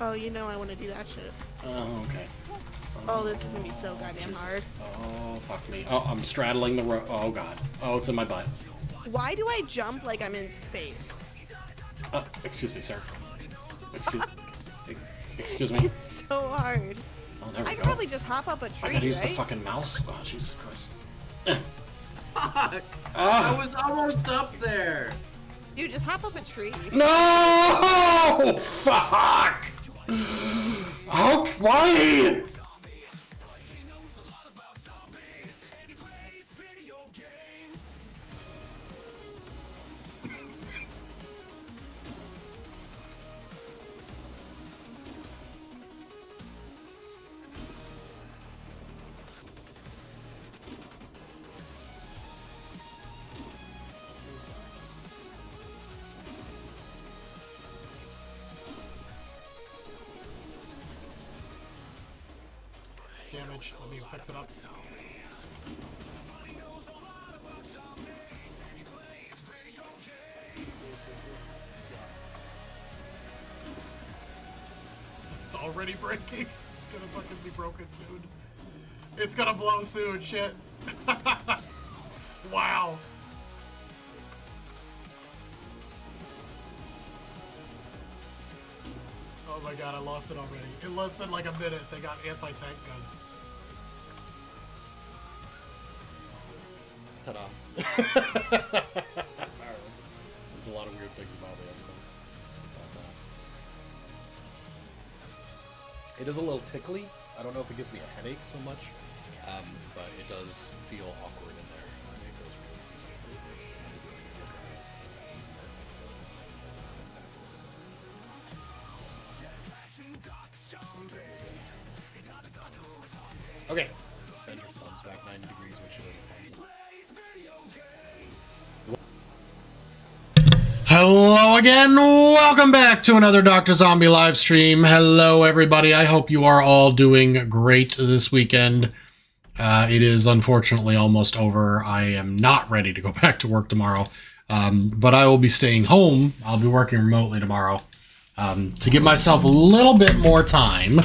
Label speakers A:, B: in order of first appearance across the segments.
A: Oh, you know I want to do that shit.
B: Oh, okay.
A: Oh, this is gonna be so goddamn
B: Jesus.
A: hard.
B: Oh, fuck me. Oh, I'm straddling the rope. Oh, God. Oh, it's in my butt.
A: Why do I jump like I'm in space?
B: Excuse me, sir. Excuse me.
A: It's so hard.
B: Oh, there we
A: I
B: go.
A: could probably just hop up a tree,
B: I gotta use
A: right?
B: the fucking mouse. Oh, Jesus Christ.
C: Fuck! I was almost up there.
A: Dude, just hop up a tree.
B: No! Fuck! How? Why?
D: Damage. Let me fix it up. It's already breaking. It's gonna fucking be broken soon. It's gonna blow soon, shit. Wow. Oh my god, I lost it already. In less than like a minute, they got anti-tank guns.
B: Ta-da. There's a lot of weird things about it, I suppose. It is a little tickly. I don't know if it gives me a headache so much, but it does feel awkward in there. It goes really. Okay. Bend your thumbs back 90 degrees, which it is. Hello again, welcome back to another Doctrzombie live stream. Hello everybody, I hope you are all doing great this weekend. It is unfortunately almost over. I am not ready to go back to work tomorrow, but I will be staying home. I'll be working remotely tomorrow to give myself a little bit more time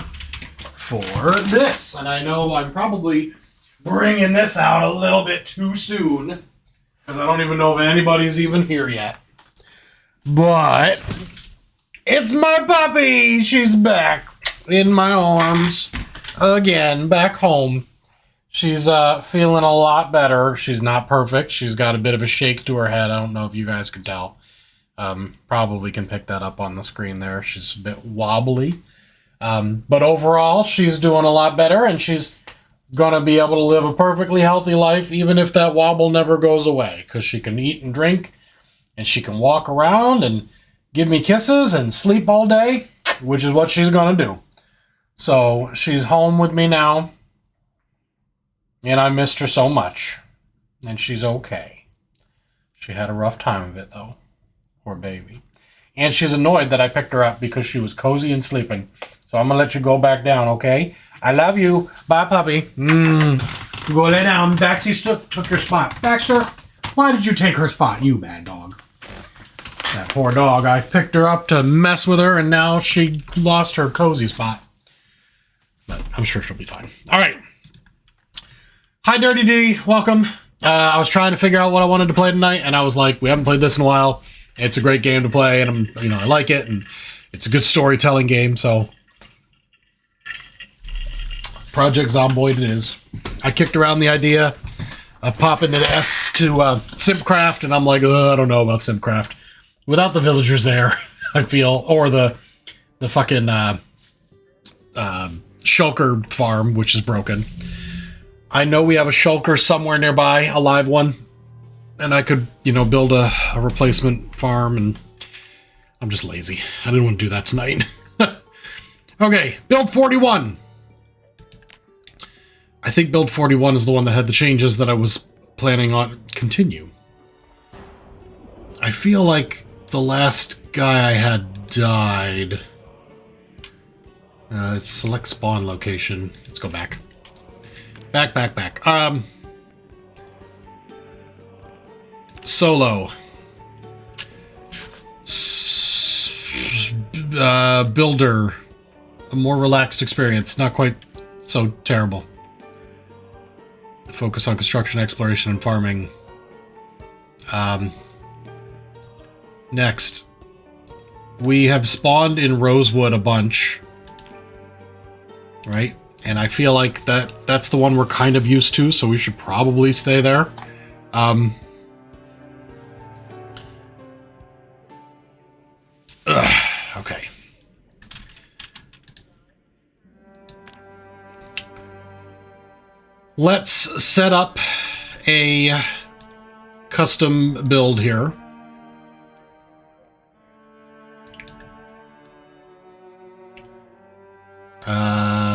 B: for this. And I know I'm probably bringing this out a little bit too soon, because I don't even know if anybody's even here yet. But it's my puppy. She's back in my arms again, back home. She's feeling a lot better. She's not perfect. She's got a bit of a shake to her head. I don't know if you guys can tell. Probably can pick that up on the screen there. She's a bit wobbly. But overall, she's doing a lot better, and she's going to be able to live a perfectly healthy life, even if that wobble never goes away, because she can eat and drink. And she can walk around and give me kisses and sleep all day, which is what she's going to do. So she's home with me now. And I missed her so much. And she's okay. She had a rough time of it, though. Poor baby. And she's annoyed that I picked her up because she was cozy and sleeping. So I'm going to let you go back down, okay? I love you. Bye, puppy. Go lay down. Baxter took your spot. Baxter, why did you take her spot, you bad dog? That poor dog. I picked her up to mess with her, and now she lost her cozy spot. But I'm sure she'll be fine. All right. Hi, Dirty D. Welcome. I was trying to figure out what I wanted to play tonight, and I was like, we haven't played this in a while. It's a great game to play, and I like it, and it's a good storytelling game, so Project Zomboid it is. I kicked around the idea of popping an S to Simpcraft, and I'm like, I don't know about Simpcraft. Without the villagers there, I feel, or the fucking shulker farm, which is broken. I know we have a shulker somewhere nearby, a live one, and I could, build a replacement farm, and I'm just lazy. I didn't want to do that tonight. Okay, build 41. I think build 41 is the one that had the changes that I was planning on continue. I feel like the last guy I had died. Select spawn location. Let's go back. Back. Solo. Builder. A more relaxed experience. Not quite so terrible. Focus on construction, exploration, and farming. Next. We have spawned in Rosewood a bunch. Right? And I feel like that's the one we're kind of used to, so we should probably stay there. Okay. Let's set up a custom build here.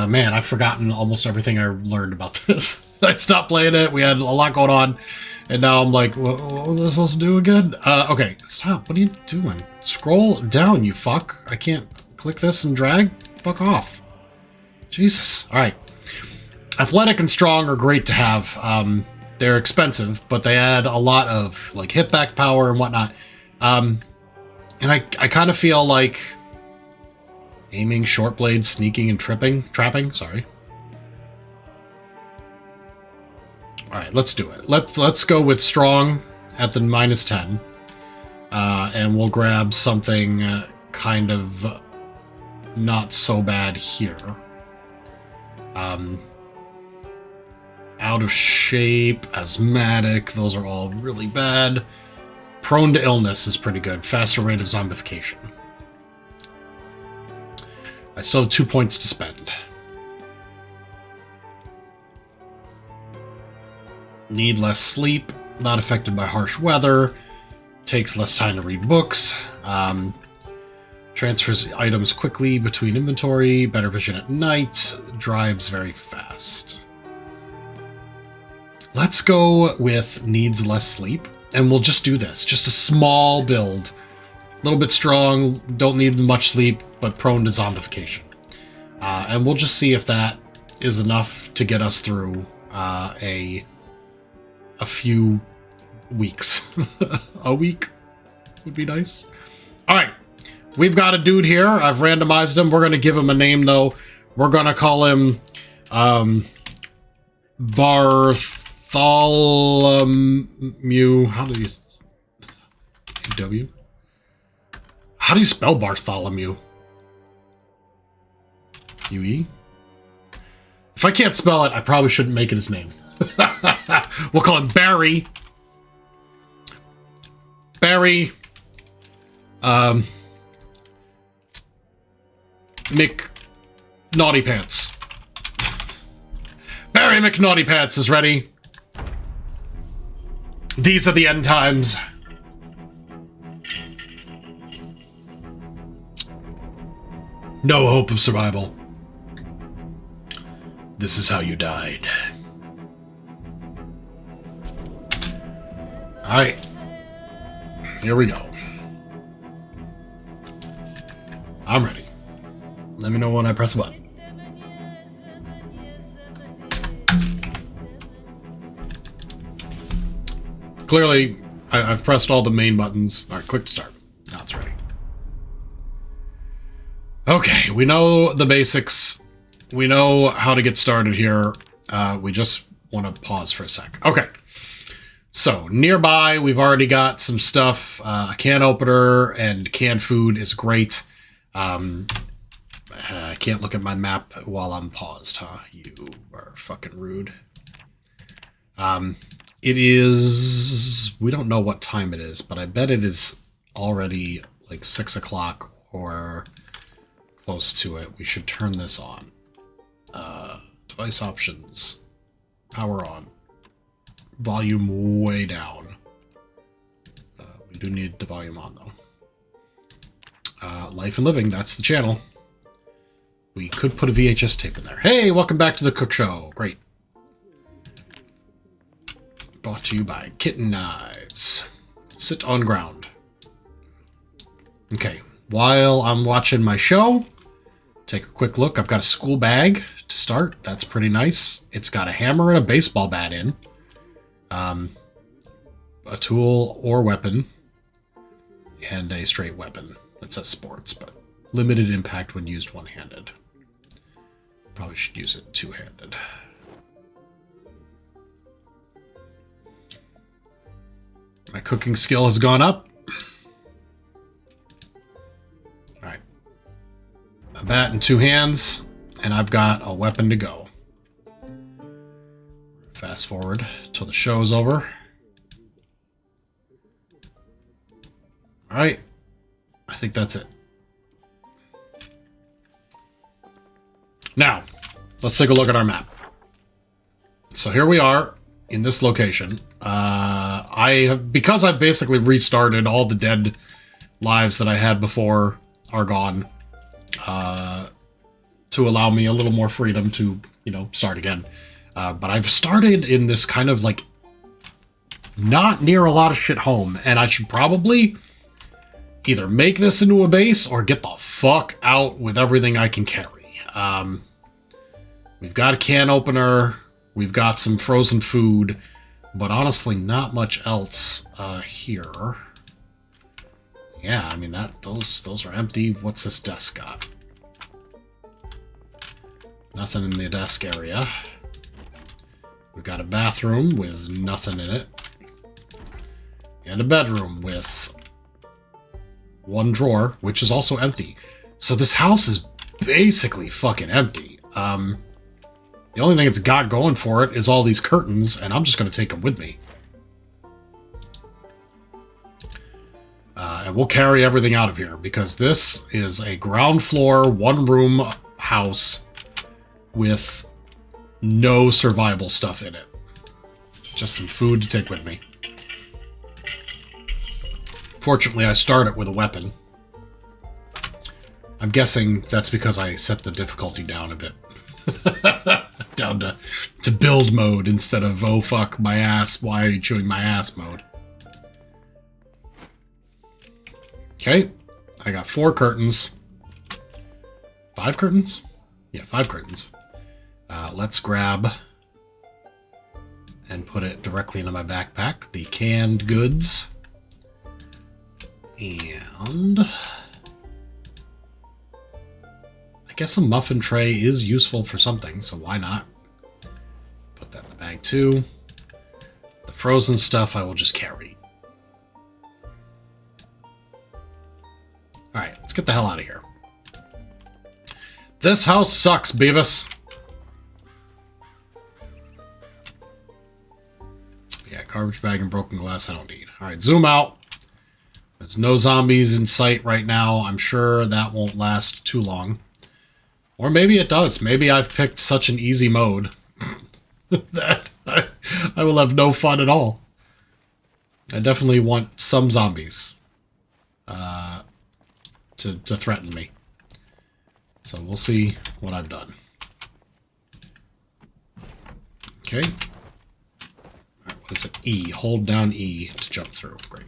B: Man, I've forgotten almost everything I learned about this. I stopped playing it. We had a lot going on. And now I'm like, what was I supposed to do again? Okay, stop. What are you doing? Scroll down, you fuck. I can't click this and drag? Fuck off. Jesus. All right. Athletic and strong are great to have. They're expensive, but they add a lot of like hit back power and whatnot. And I kind of feel like aiming, short blade, sneaking, and trapping. Sorry. All right, let's do it. Let's go with strong at the -10, and we'll grab something kind of not so bad here. Out of shape, asthmatic, those are all really bad. Prone to illness is pretty good. Faster rate of zombification. I still have 2 points to spend. Need less sleep. Not affected by harsh weather. Takes less time to read books. Transfers items quickly between inventory. Better vision at night. Drives very fast. Let's go with needs less sleep. And we'll just do this. Just a small build. A little bit strong, don't need much sleep, but prone to zombification. And we'll just see if that is enough to get us through a few weeks. A week would be nice. All right, we've got a dude here. I've randomized him. We're going to give him a name, though. We're going to call him Bartholomew. How do you... W? How do you spell Bartholomew? UE? If I can't spell it, I probably shouldn't make it his name. We'll call him Barry. Barry. McNaughty Pants. Barry McNaughty Pants is ready. These are the end times. No hope of survival. This is how you died. Alright. Here we go. I'm ready. Let me know when I press a button. Clearly, I've pressed all the main buttons. Alright, click to start. Now it's ready. Okay, we know the basics. We know how to get started here. We just want to pause for a sec. Okay. So, nearby, we've already got some stuff. A can opener and canned food is great. I can't look at my map while I'm paused, huh? You are fucking rude. It is... We don't know what time it is, but I bet it is already like 6 o'clock or close to it. We should turn this on. Device options. Power on. Volume way down. We do need the volume on, though. Life and Living, that's the channel. We could put a VHS tape in there. Hey, welcome back to the Cook Show. Great. Brought to you by Kitten Knives. Sit on ground. Okay, while I'm watching my show, take a quick look. I've got a school bag to start. That's pretty nice. It's got a hammer and a baseball bat in. a tool or weapon, and a straight weapon that says sports, but limited impact when used one-handed. Probably should use it two-handed. My cooking skill has gone up. Alright. A bat in two hands, and I've got a weapon to go. Fast forward till the show is over. Alright. I think that's it. Now, let's take a look at our map. So here we are in this location. Because I basically restarted, all the dead lives that I had before are gone, to allow me a little more freedom to, start again. But I've started in this kind of like not near a lot of shit home, and I should probably either make this into a base or get the fuck out with everything I can carry. We've got a can opener, we've got some frozen food, but honestly not much else here. Yeah, I mean those are empty. What's this desk got? Nothing in the desk area. We've got a bathroom with nothing in it. And a bedroom with one drawer, which is also empty. So this house is basically fucking empty. The only thing it's got going for it is all these curtains, and I'm just going to take them with me. And we'll carry everything out of here, because this is a ground floor, one-room house with no survival stuff in it. Just some food to take with me. Fortunately, I start it with a weapon. I'm guessing that's because I set the difficulty down a bit. Down to build mode instead of, oh fuck my ass, why are you chewing my ass mode. Okay, I got 4 curtains. 5 curtains? Yeah, 5 curtains. Let's grab and put it directly into my backpack. The canned goods. And I guess a muffin tray is useful for something, so why not? Put that in the bag too. The frozen stuff I will just carry. Alright, let's get the hell out of here. This house sucks, Beavis. Yeah, garbage bag and broken glass I don't need. Alright, zoom out. There's no zombies in sight right now. I'm sure that won't last too long. Or maybe it does. Maybe I've picked such an easy mode that I will have no fun at all. I definitely want some zombies to threaten me. So we'll see what I've done. Okay. All right, what is it? E. Hold down E to jump through. Great.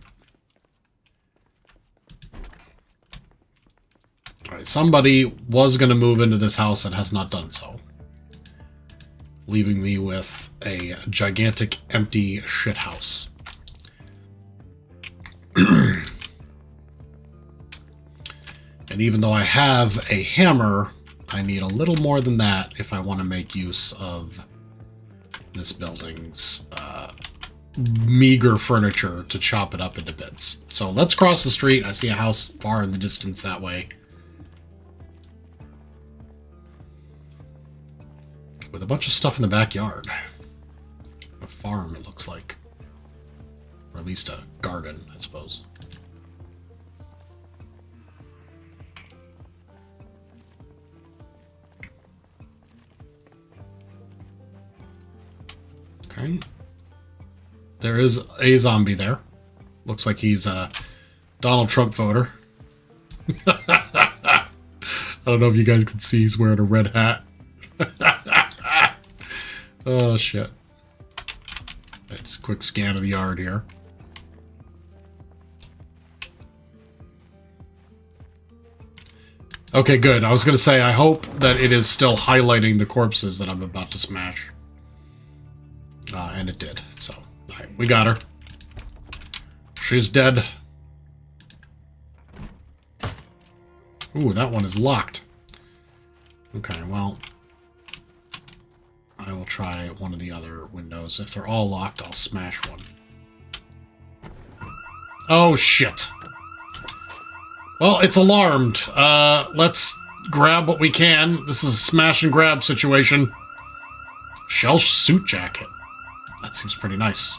B: Alright, somebody was going to move into this house and has not done so. Leaving me with a gigantic empty shit house. And even though I have a hammer, I need a little more than that if I want to make use of this building's meager furniture to chop it up into bits. So let's cross the street. I see a house far in the distance that way. With a bunch of stuff in the backyard. A farm, it looks like. Or at least a garden, I suppose. Okay. There is a zombie there. Looks like he's a Donald Trump voter. I don't know if you guys can see he's wearing a red hat. Oh, shit. That's a quick scan of the yard here. Okay, good. I was going to say, I hope that it is still highlighting the corpses that I'm about to smash. And it did. So, all right, we got her. she's dead. Ooh, that one is locked. Okay, well, I will try one of the other windows. If they're all locked, I'll smash one. Oh, shit. Well, it's alarmed. Let's grab what we can. This is a smash and grab situation. Shell suit jacket. That seems pretty nice.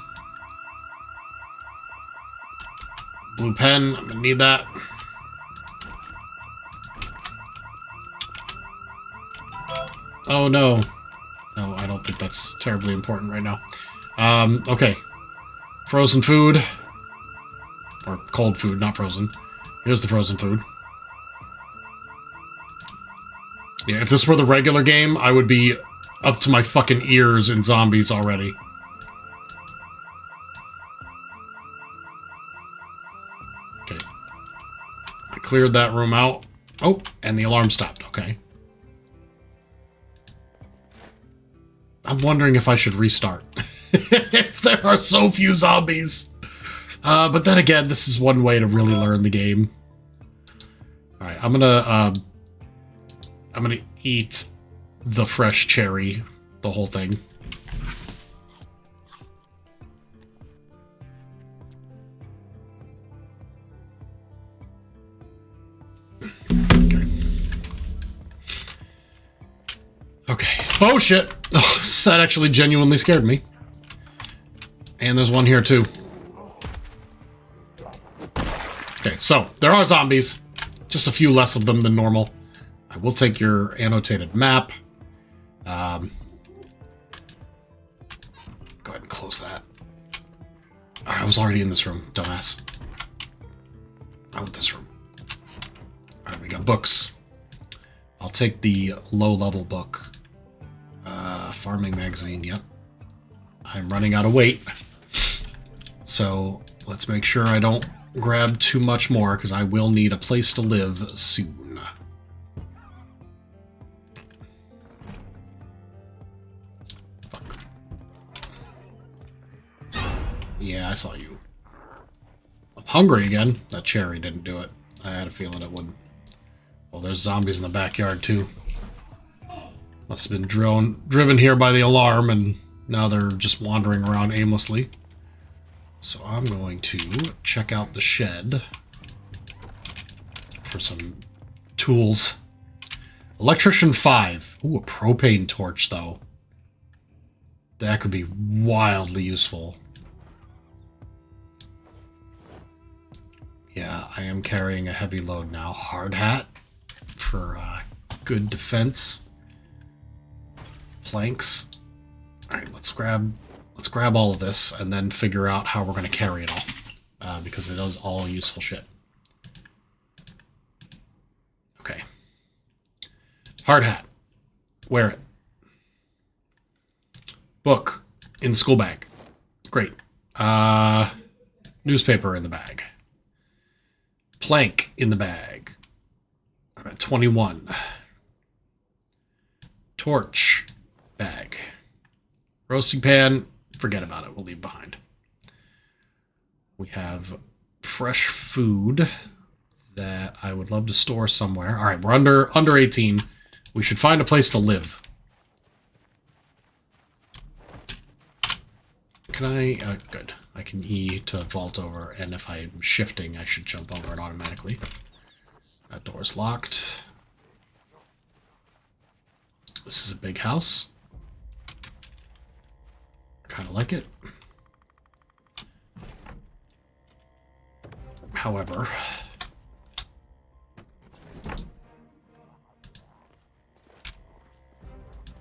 B: Blue pen. I'm gonna need that. Oh, no. No, I don't think that's terribly important right now. Okay. Frozen food. Or cold food, not frozen. Here's the frozen food. Yeah, if this were the regular game, I would be up to my fucking ears in zombies already. Okay. I cleared that room out. Oh, and the alarm stopped. Okay. I'm wondering if I should restart. If there are so few zombies. But then again, this is one way to really learn the game. Alright, I'm gonna eat the fresh cherry, the whole thing. Okay. Okay. Oh shit! Oh, that actually genuinely scared me. And there's one here too. Okay, so there are zombies. Just a few less of them than normal. I will take your annotated map. Go ahead and close that. I was already in this room, dumbass. I want this room. Alright, we got books. I'll take the low-level book. Farming magazine, yep. I'm running out of weight. So, let's make sure I don't grab too much more, because I will need a place to live soon. Fuck. Yeah, I saw you. I'm hungry again. That cherry didn't do it. I had a feeling it wouldn't. Well, there's zombies in the backyard, too. Must have been driven here by the alarm, and now they're just wandering around aimlessly. So I'm going to check out the shed for some tools. Electrician 5. Ooh, a propane torch, though. That could be wildly useful. Yeah, I am carrying a heavy load now. Hard hat for good defense. Planks. Alright, let's grab all of this and then figure out how we're going to carry it all. Because it is all useful shit. Okay. Hard hat. Wear it. Book in the school bag. Great. Newspaper in the bag. Plank in the bag. I'm at 21. Torch. Bag. Roasting pan. Forget about it. We'll leave behind. We have fresh food that I would love to store somewhere. All right, we're under 18. We should find a place to live. Can I? Good. I can E to vault over, and if I'm shifting, I should jump over it automatically. That door's locked. This is a big house. Kind of like it. However,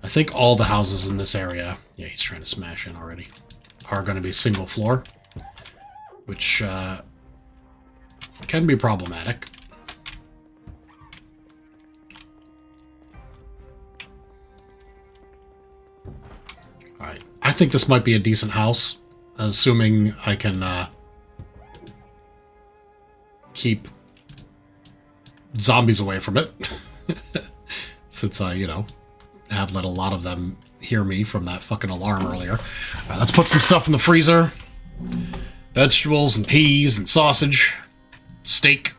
B: I think all the houses in this area, yeah, he's trying to smash in already, are going to be single floor, which can be problematic. Alright, I think this might be a decent house, assuming I can keep zombies away from it. Since I, you know, have let a lot of them hear me from that fucking alarm earlier. Alright, let's put some stuff in the freezer. Vegetables and peas and sausage. Steak.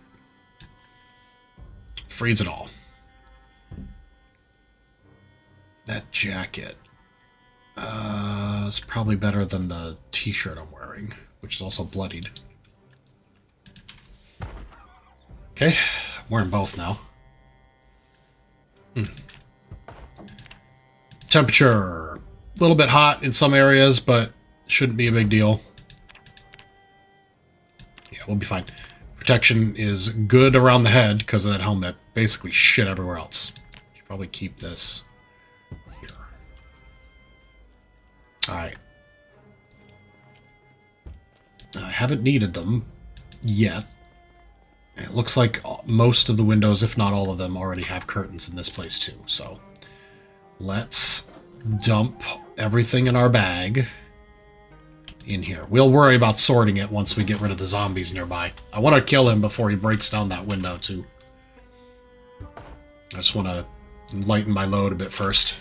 B: Freeze it all. That jacket is probably better than the t-shirt I'm wearing, which is also bloodied. Okay, I'm wearing both now. Temperature, a little bit hot in some areas, but shouldn't be a big deal. Yeah, we'll be fine. Protection is good around the head because of that helmet. Basically shit everywhere else. Should probably keep this here. Alright. I haven't needed them yet. It looks like most of the windows, if not all of them, already have curtains in this place too. So let's dump everything in our bag in here. We'll worry about sorting it once we get rid of the zombies nearby. I want to kill him before he breaks down that window too. I just want to lighten my load a bit first.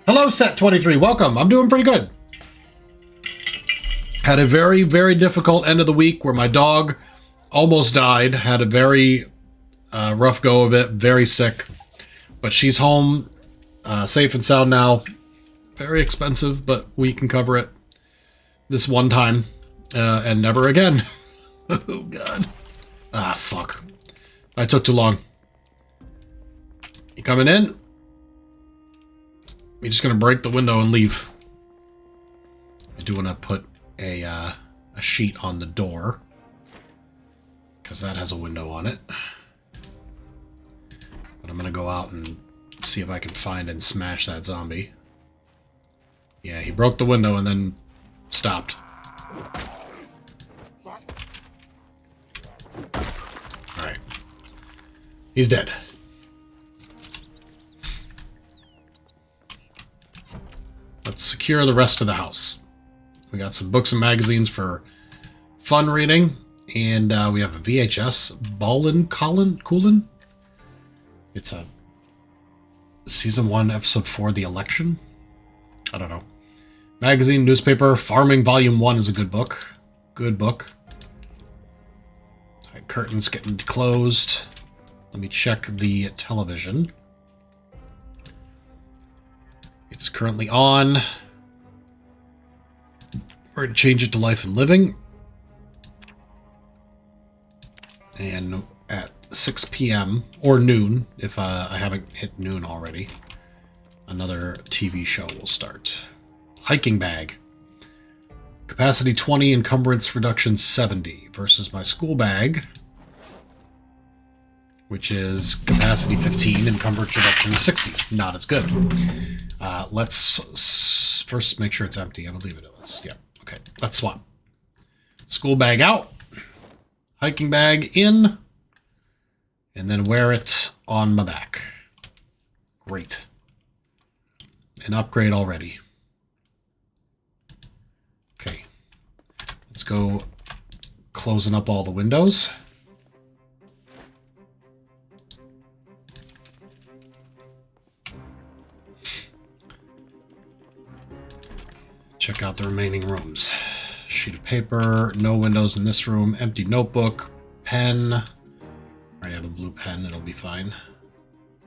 B: Hello, Set23. Welcome. I'm doing pretty good. Had a very, very difficult end of the week where my dog almost died. Had a very rough go of it. Very sick. But she's home, safe and sound now. Very expensive, but we can cover it this one time and never again. Oh, God. Ah, fuck. I took too long. You coming in? You're just going to break the window and leave. I do want to put a sheet on the door because that has a window on it. But I'm going to go out and see if I can find and smash that zombie. Yeah, he broke the window and then stopped. Alright. He's dead. Let's secure the rest of the house. We got some books and magazines for fun reading. And we have a VHS. Ballin' Coolin'? It's a Season 1, Episode 4, The Election? I don't know. Magazine, newspaper, Farming Volume 1 is a good book. Good book. Right, curtains getting closed. Let me check the television. It's currently on. We're going to change it to Life and Living. And at 6 p.m. or noon, if I haven't hit noon already, another TV show will start. Hiking bag. Capacity 20, encumbrance reduction 70 versus my school bag, which is capacity 15, encumbrance reduction 60. Not as good. Let's first make sure it's empty. I believe it is. Yeah. Okay. Let's swap. School bag out. Hiking bag in. And then wear it on my back. Great. An upgrade already. Okay. Let's go closing up all the windows. Check out the remaining rooms. Sheet of paper, no windows in this room, empty notebook, pen. I already have a blue pen, it'll be fine.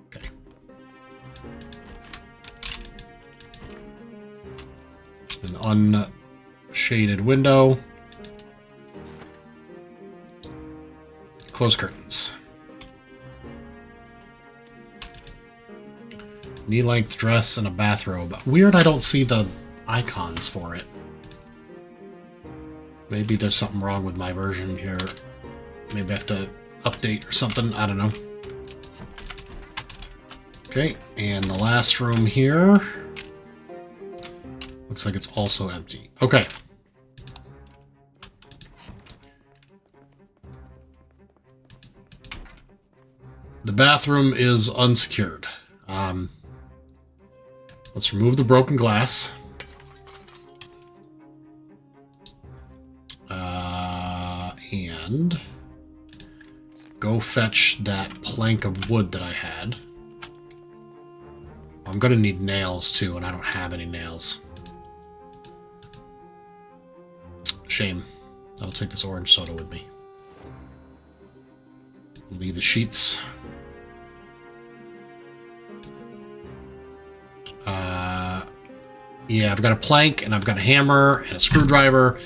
B: Okay. An unshaded window. Close curtains. Knee-length dress and a bathrobe. Weird I don't see the icons for it. Maybe there's something wrong with my version here. Maybe I have to update or something. I don't know. Okay, and the last room here. Looks like it's also empty. Okay. The bathroom is unsecured. Let's remove the broken glass. And go fetch that plank of wood that I had. I'm gonna need nails too, and I don't have any nails. Shame. I'll take this orange soda with me. Leave the sheets. Yeah, I've got a plank, and I've got a hammer, and a screwdriver,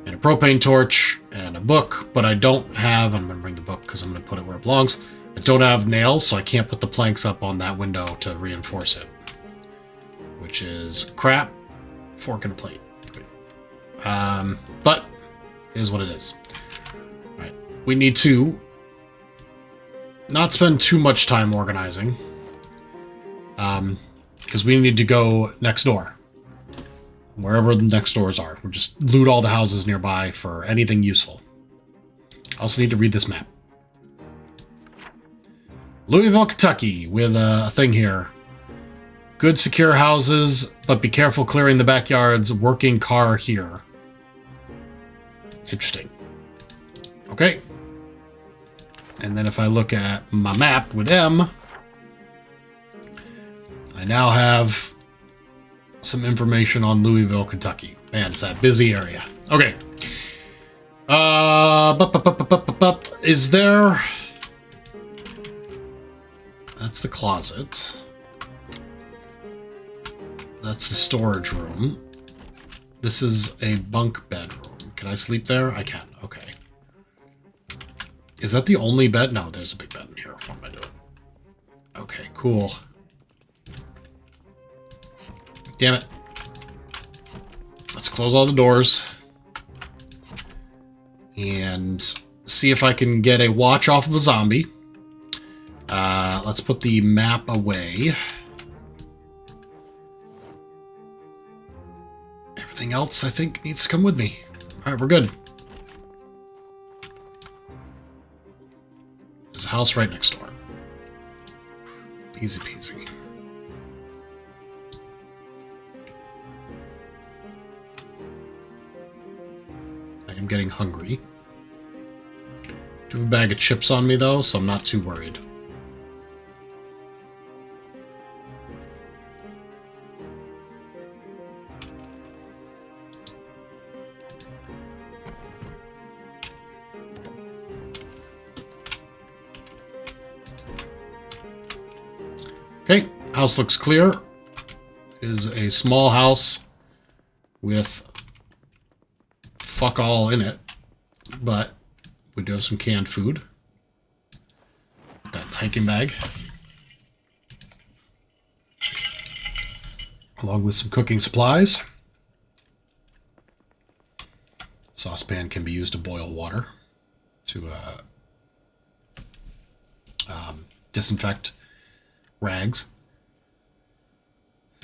B: and a propane torch, and a book, but I don't have... I'm going to bring the book because I'm going to put it where it belongs. I don't have nails, so I can't put the planks up on that window to reinforce it. Which is crap. Fork and a plate. But it is what it is. Alright, we need to not spend too much time organizing. Because we need to go next door. Wherever the next doors are. We'll just loot all the houses nearby for anything useful. I also need to read this map. Louisville, Kentucky, with a thing here. Good secure houses, but be careful clearing the backyards. Working car here. Interesting. Okay. And then if I look at my map with M, I now have some information on Louisville, Kentucky. Man, it's that busy area. Okay. Is there... That's the closet. That's the storage room. This is a bunk bedroom. Can I sleep there? I can. Okay. Is that the only bed? No, there's a big bed in here. What am I doing? Okay, cool. Damn it. Let's close all the doors. And see if I can get a watch off of a zombie. Let's put the map away. Everything else, I think, needs to come with me. Alright, we're good. There's a house right next door. Easy peasy. I am getting hungry. Do have a bag of chips on me, though, so I'm not too worried. Okay, house looks clear. It is a small house with fuck all in it, but we do have some canned food. That hiking bag. Along with some cooking supplies. Saucepan can be used to boil water to disinfect rags.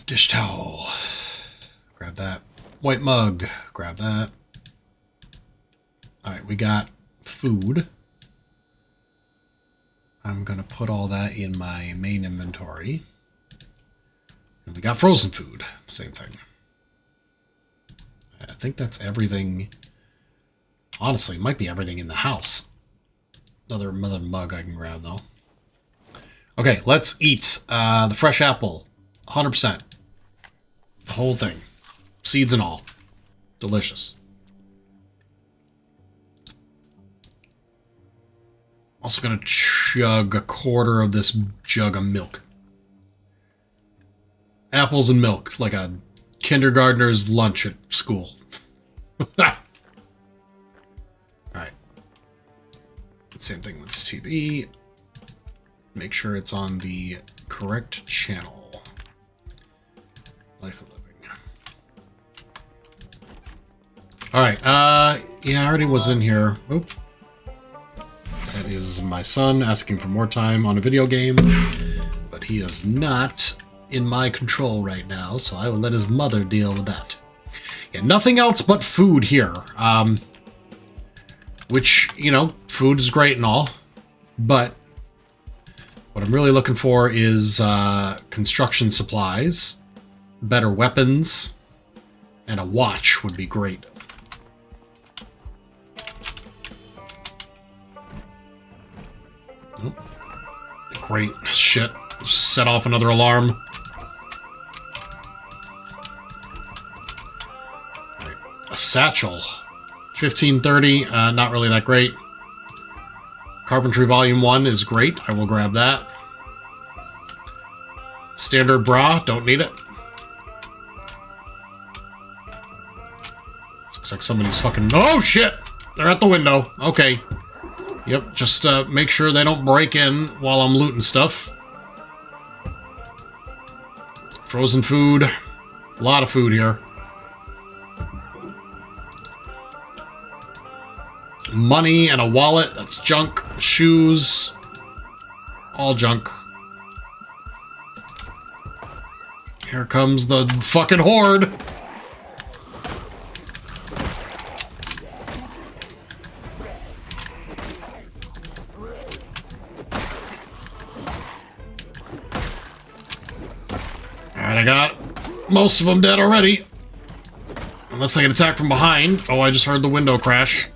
B: Dish towel. Grab that. White mug. Grab that. Alright, we got food. I'm going to put all that in my main inventory. And we got frozen food. Same thing. I think that's everything. Honestly, it might be everything in the house. Another mug I can grab, though. Okay, let's eat the fresh apple. 100%. The whole thing. Seeds and all. Delicious. Also gonna chug a quarter of this jug of milk. Apples and milk, like a kindergartner's lunch at school. Alright. Same thing with this TV. Make sure it's on the correct channel. Life of Living. Alright, yeah, I already was in here. Oop. That is my son asking for more time on a video game, but he is not in my control right now, so I will let his mother deal with that. Yeah, nothing else but food here. Which, you know, food is great and all, but what I'm really looking for is construction supplies, better weapons, and a watch would be great. Oh, great. Shit. Set off another alarm. Right. A satchel. 1530, not really that great. Carpentry Volume 1 is great. I will grab that. Standard bra, don't need it. Looks like somebody's fucking... Oh, shit! They're at the window. Okay. Yep, just make sure they don't break in while I'm looting stuff. Frozen food. A lot of food here. Money and a wallet. That's junk. Shoes. All junk. Here comes the fucking horde. Alright, I got most of them dead already. Unless I get attacked from behind. Oh, I just heard the window crash.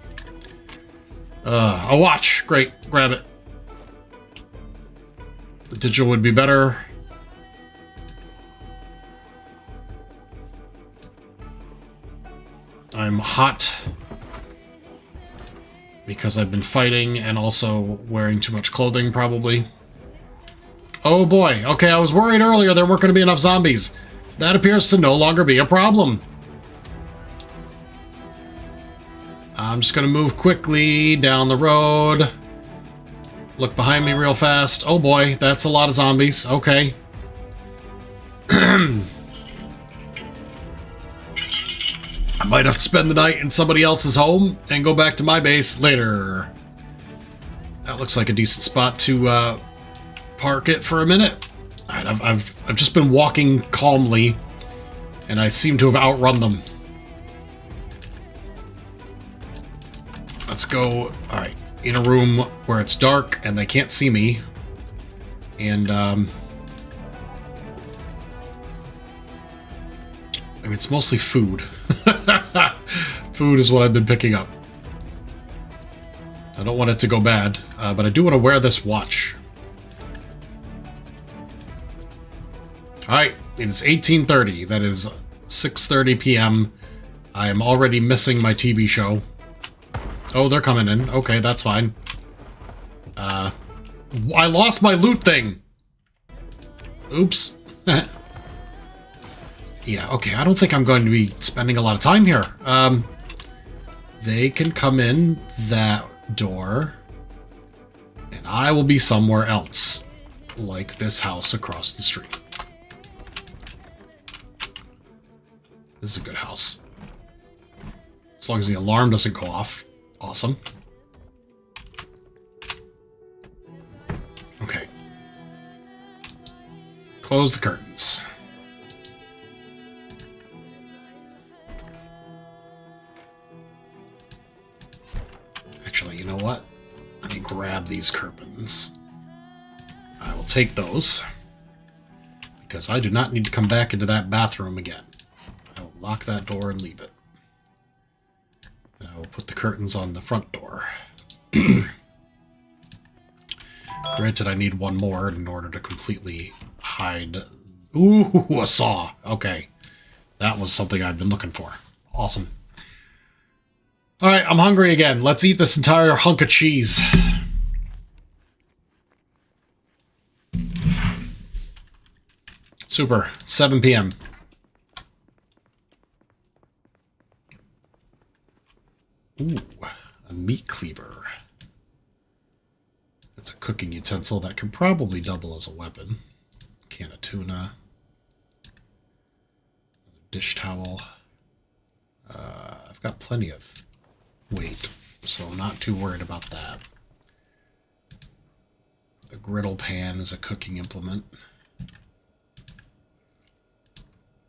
B: A watch. Great. Grab it. The digital would be better. I'm hot. Because I've been fighting and also wearing too much clothing, probably. Oh boy. Okay, I was worried earlier there weren't going to be enough zombies. That appears to no longer be a problem. I'm just going to move quickly down the road. Look behind me real fast. Oh boy, that's a lot of zombies. Okay. I might have to spend the night in somebody else's home and go back to my base later. That looks like a decent spot to park it for a minute. All right, I've just been walking calmly, and I seem to have outrun them. Let's go. All right, in a room where it's dark and they can't see me, and I mean, it's mostly food. Food is what I've been picking up. I don't want it to go bad, but I do want to wear this watch. Alright, it is 18:30. That is 6:30 p.m. I am already missing my TV show. Oh, they're coming in. Okay, that's fine. I lost my loot thing! Oops. Yeah, okay, I don't think I'm going to be spending a lot of time here. They can come in that door, and I will be somewhere else, like this house across the street. This is a good house. As long as the alarm doesn't go off. Awesome. Okay. Close the curtains. Actually, you know what? Let me grab these curtains. I will take those, because I do not need to come back into that bathroom again. I will lock that door and leave it. And I will put the curtains on the front door. Granted, I need one more in order to completely hide... Ooh, a saw! Okay. That was something I've been looking for. Awesome. Alright, I'm hungry again. Let's eat this entire hunk of cheese. Super. 7 p.m. Ooh, a meat cleaver. That's a cooking utensil that can probably double as a weapon. Can of tuna. Dish towel. I've got plenty of weight, so I'm not too worried about that. A griddle pan is a cooking implement.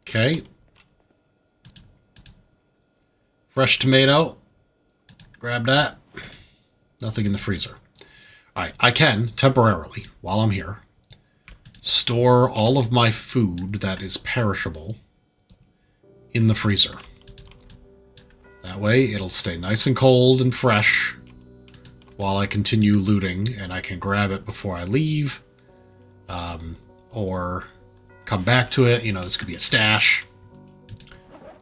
B: Okay. Fresh tomato. Grab that. Nothing in the freezer. Alright, I can, temporarily, while I'm here, store all of my food that is perishable in the freezer. That way, it'll stay nice and cold and fresh while I continue looting, and I can grab it before I leave, or come back to it. You know, this could be a stash,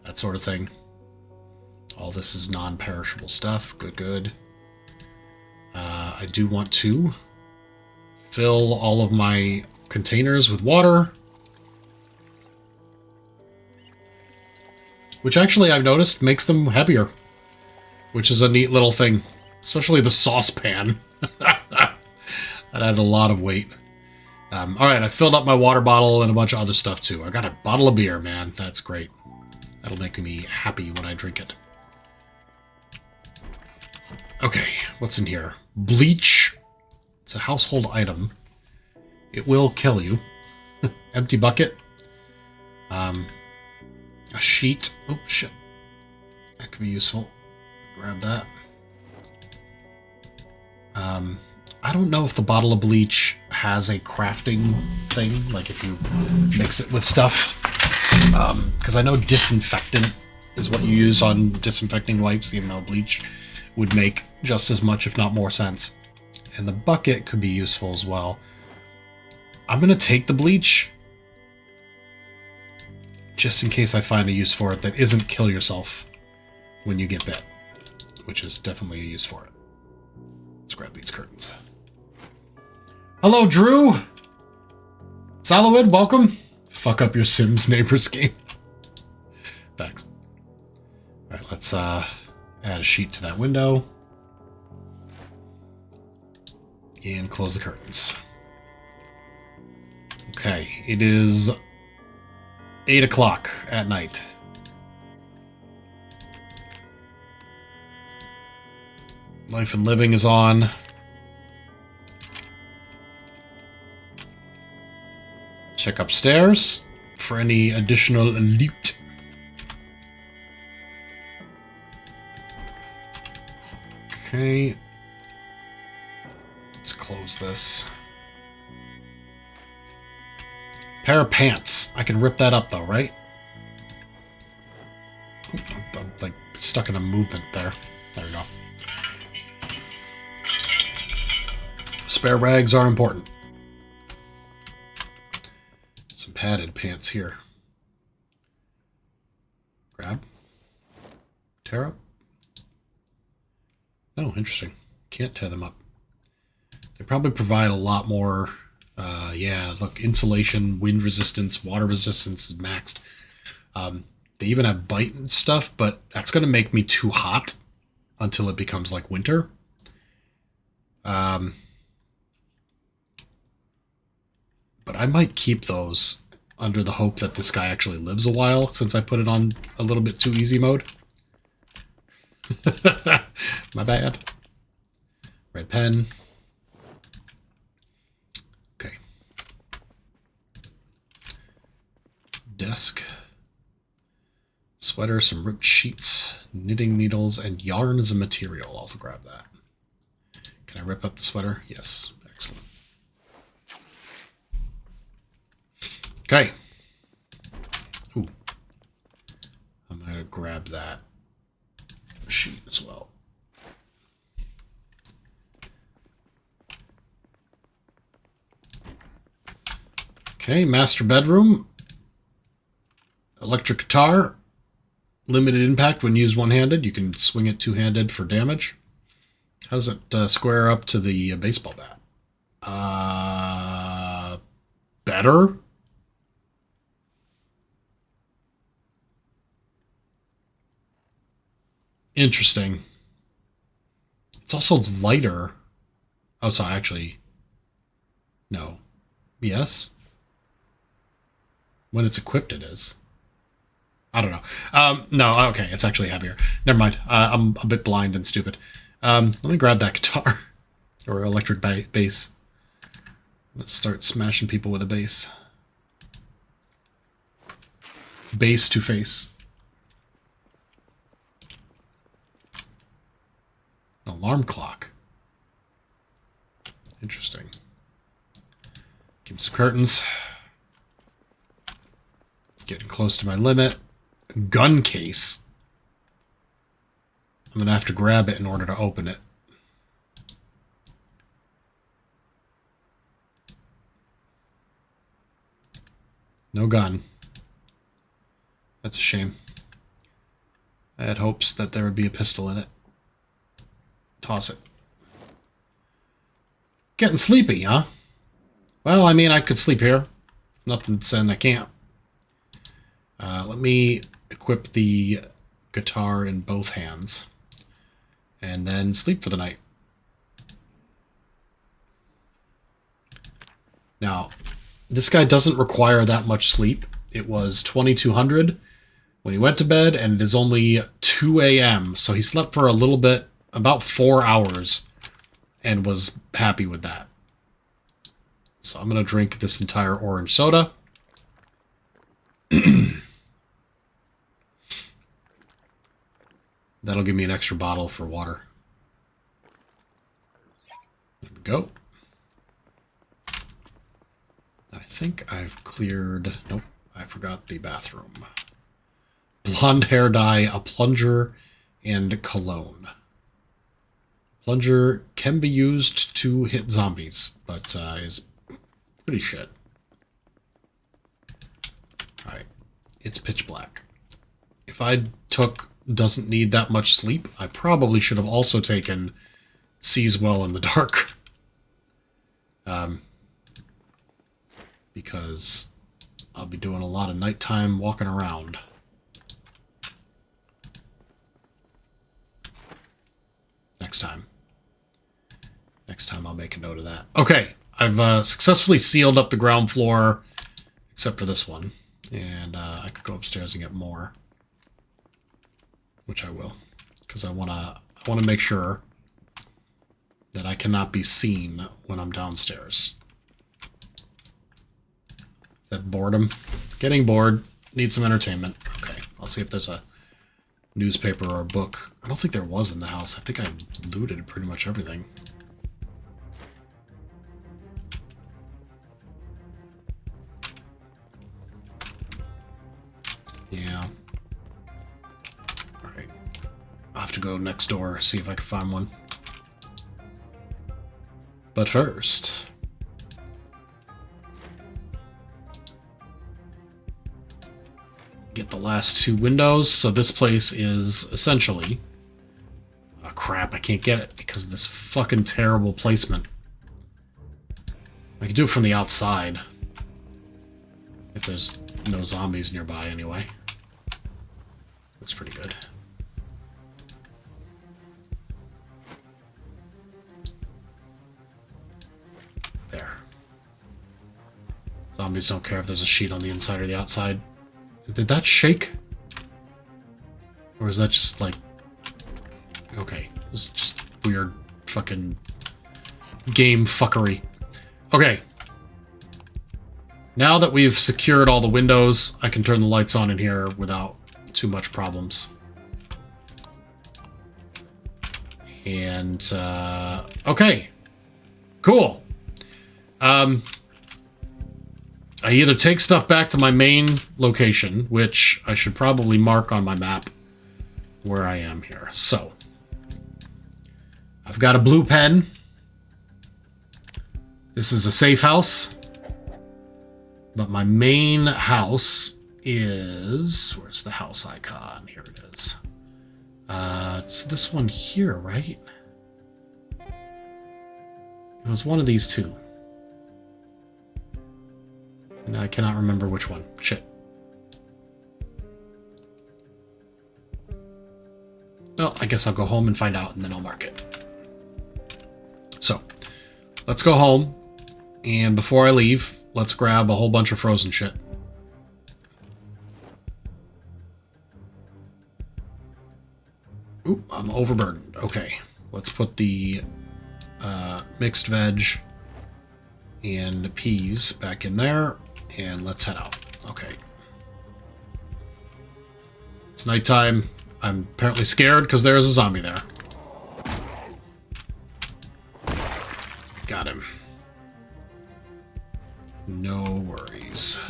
B: that sort of thing. All this is non-perishable stuff. Good, good. I do want to fill all of my containers with water. Which actually I've noticed makes them heavier. Which is a neat little thing. Especially the saucepan. That added a lot of weight. Alright, I filled up my water bottle and a bunch of other stuff too. I got a bottle of beer, man. That's great. That'll make me happy when I drink it. Okay, what's in here? Bleach. It's a household item. It will kill you. Empty bucket. A sheet. Oh, shit. That could be useful. Grab that. I don't know if the bottle of bleach has a crafting thing, like if you mix it with stuff. Because I know disinfectant is what you use on disinfecting wipes, even though bleach would make just as much, if not more sense. And the bucket could be useful as well. I'm going to take the bleach, just in case I find a use for it that isn't kill yourself when you get bit, which is definitely a use for it. Let's grab these curtains. Hello, Drew! Salawid, welcome. Fuck up your Sims neighbors game. Thanks. Alright, let's add a sheet to that window. And close the curtains. Okay, it is 8 o'clock at night. Life and Living is on. Check upstairs for any additional loot. Okay. Let's close this. Pair of pants. I can rip that up though, right? Ooh, I'm like stuck in a movement there. There we go. Spare rags are important. Some padded pants here. Grab. Tear up. Oh, interesting. Can't tear them up. They probably provide a lot more, yeah, look, insulation, wind resistance, water resistance is maxed. They even have bite and stuff, but that's going to make me too hot until it becomes like winter. But I might keep those under the hope that this guy actually lives a while, since I put it on a little bit too easy mode. My bad. Red pen. Okay. Desk. Sweater, some ripped sheets, knitting needles, and yarn as a material. I'll grab that. Can I rip up the sweater? Yes. Excellent. Okay. Ooh. I'm going to grab that sheet as well. Okay, master bedroom. Electric guitar. Limited impact when used one-handed. You can swing it two-handed for damage. How does it square up to the baseball bat? Better? Interesting. It's also lighter. Oh, so actually... No. Yes? When it's equipped, it is. I don't know. No, okay, it's actually heavier. Never mind. I'm a bit blind and stupid. Let me grab that guitar. Or electric bass. Let's start smashing people with a bass. Bass to face. An alarm clock. Interesting. Give him some curtains. Getting close to my limit. Gun case. I'm going to have to grab it in order to open it. No gun. That's a shame. I had hopes that there would be a pistol in it. Toss it. Getting sleepy, huh? Well, I mean, I could sleep here. Nothing saying I can't. Let me equip the guitar in both hands. And then sleep for the night. Now, this guy doesn't require that much sleep. It was 2200 when he went to bed, and it is only 2 a.m. So he slept for a little bit, about 4 hours, and was happy with that. So I'm going to drink this entire orange soda. That'll give me an extra bottle for water. There we go. I think I've cleared... Nope, I forgot the bathroom. Blonde hair dye, a plunger, and cologne. Plunger can be used to hit zombies, but is pretty shit. Alright, it's pitch black. If I took doesn't need that much sleep, I probably should have also taken sees well in the dark. Because I'll be doing a lot of nighttime walking around. Next time. Next time I'll make a note of that. Okay, I've successfully sealed up the ground floor, except for this one. And I could go upstairs and get more. Which I will. Because I wanna make sure that I cannot be seen when I'm downstairs. Is that boredom? Getting bored. Need some entertainment. Okay, I'll see if there's a newspaper or a book. I don't think there was in the house. I think I looted pretty much everything. Yeah. Alright. I'll have to go next door, see if I can find one. But first... get the last two windows. So this place is essentially... oh crap, I can't get it because of this fucking terrible placement. I can do it from the outside. If there's no zombies nearby anyway. Looks pretty good. There. Zombies don't care if there's a sheet on the inside or the outside. Did that shake? Or is that just like... okay. It's just weird fucking game fuckery. Okay. Now that we've secured all the windows, I can turn the lights on in here without too much problems. And, okay. Cool. I either take stuff back to my main location, which I should probably mark on my map where I am here. So, I've got a blue pen. This is a safe house. But my main house is... where's the house icon? Here it is. It's this one here, right? It was one of these two. And I cannot remember which one. Shit. Well, I guess I'll go home and find out, and then I'll mark it. So, let's go home. And before I leave, let's grab a whole bunch of frozen shit. Oop, I'm overburdened. Okay, let's put the mixed veg and peas back in there, and let's head out. Okay. It's nighttime. I'm apparently scared because there's a zombie there. Got him. No worries.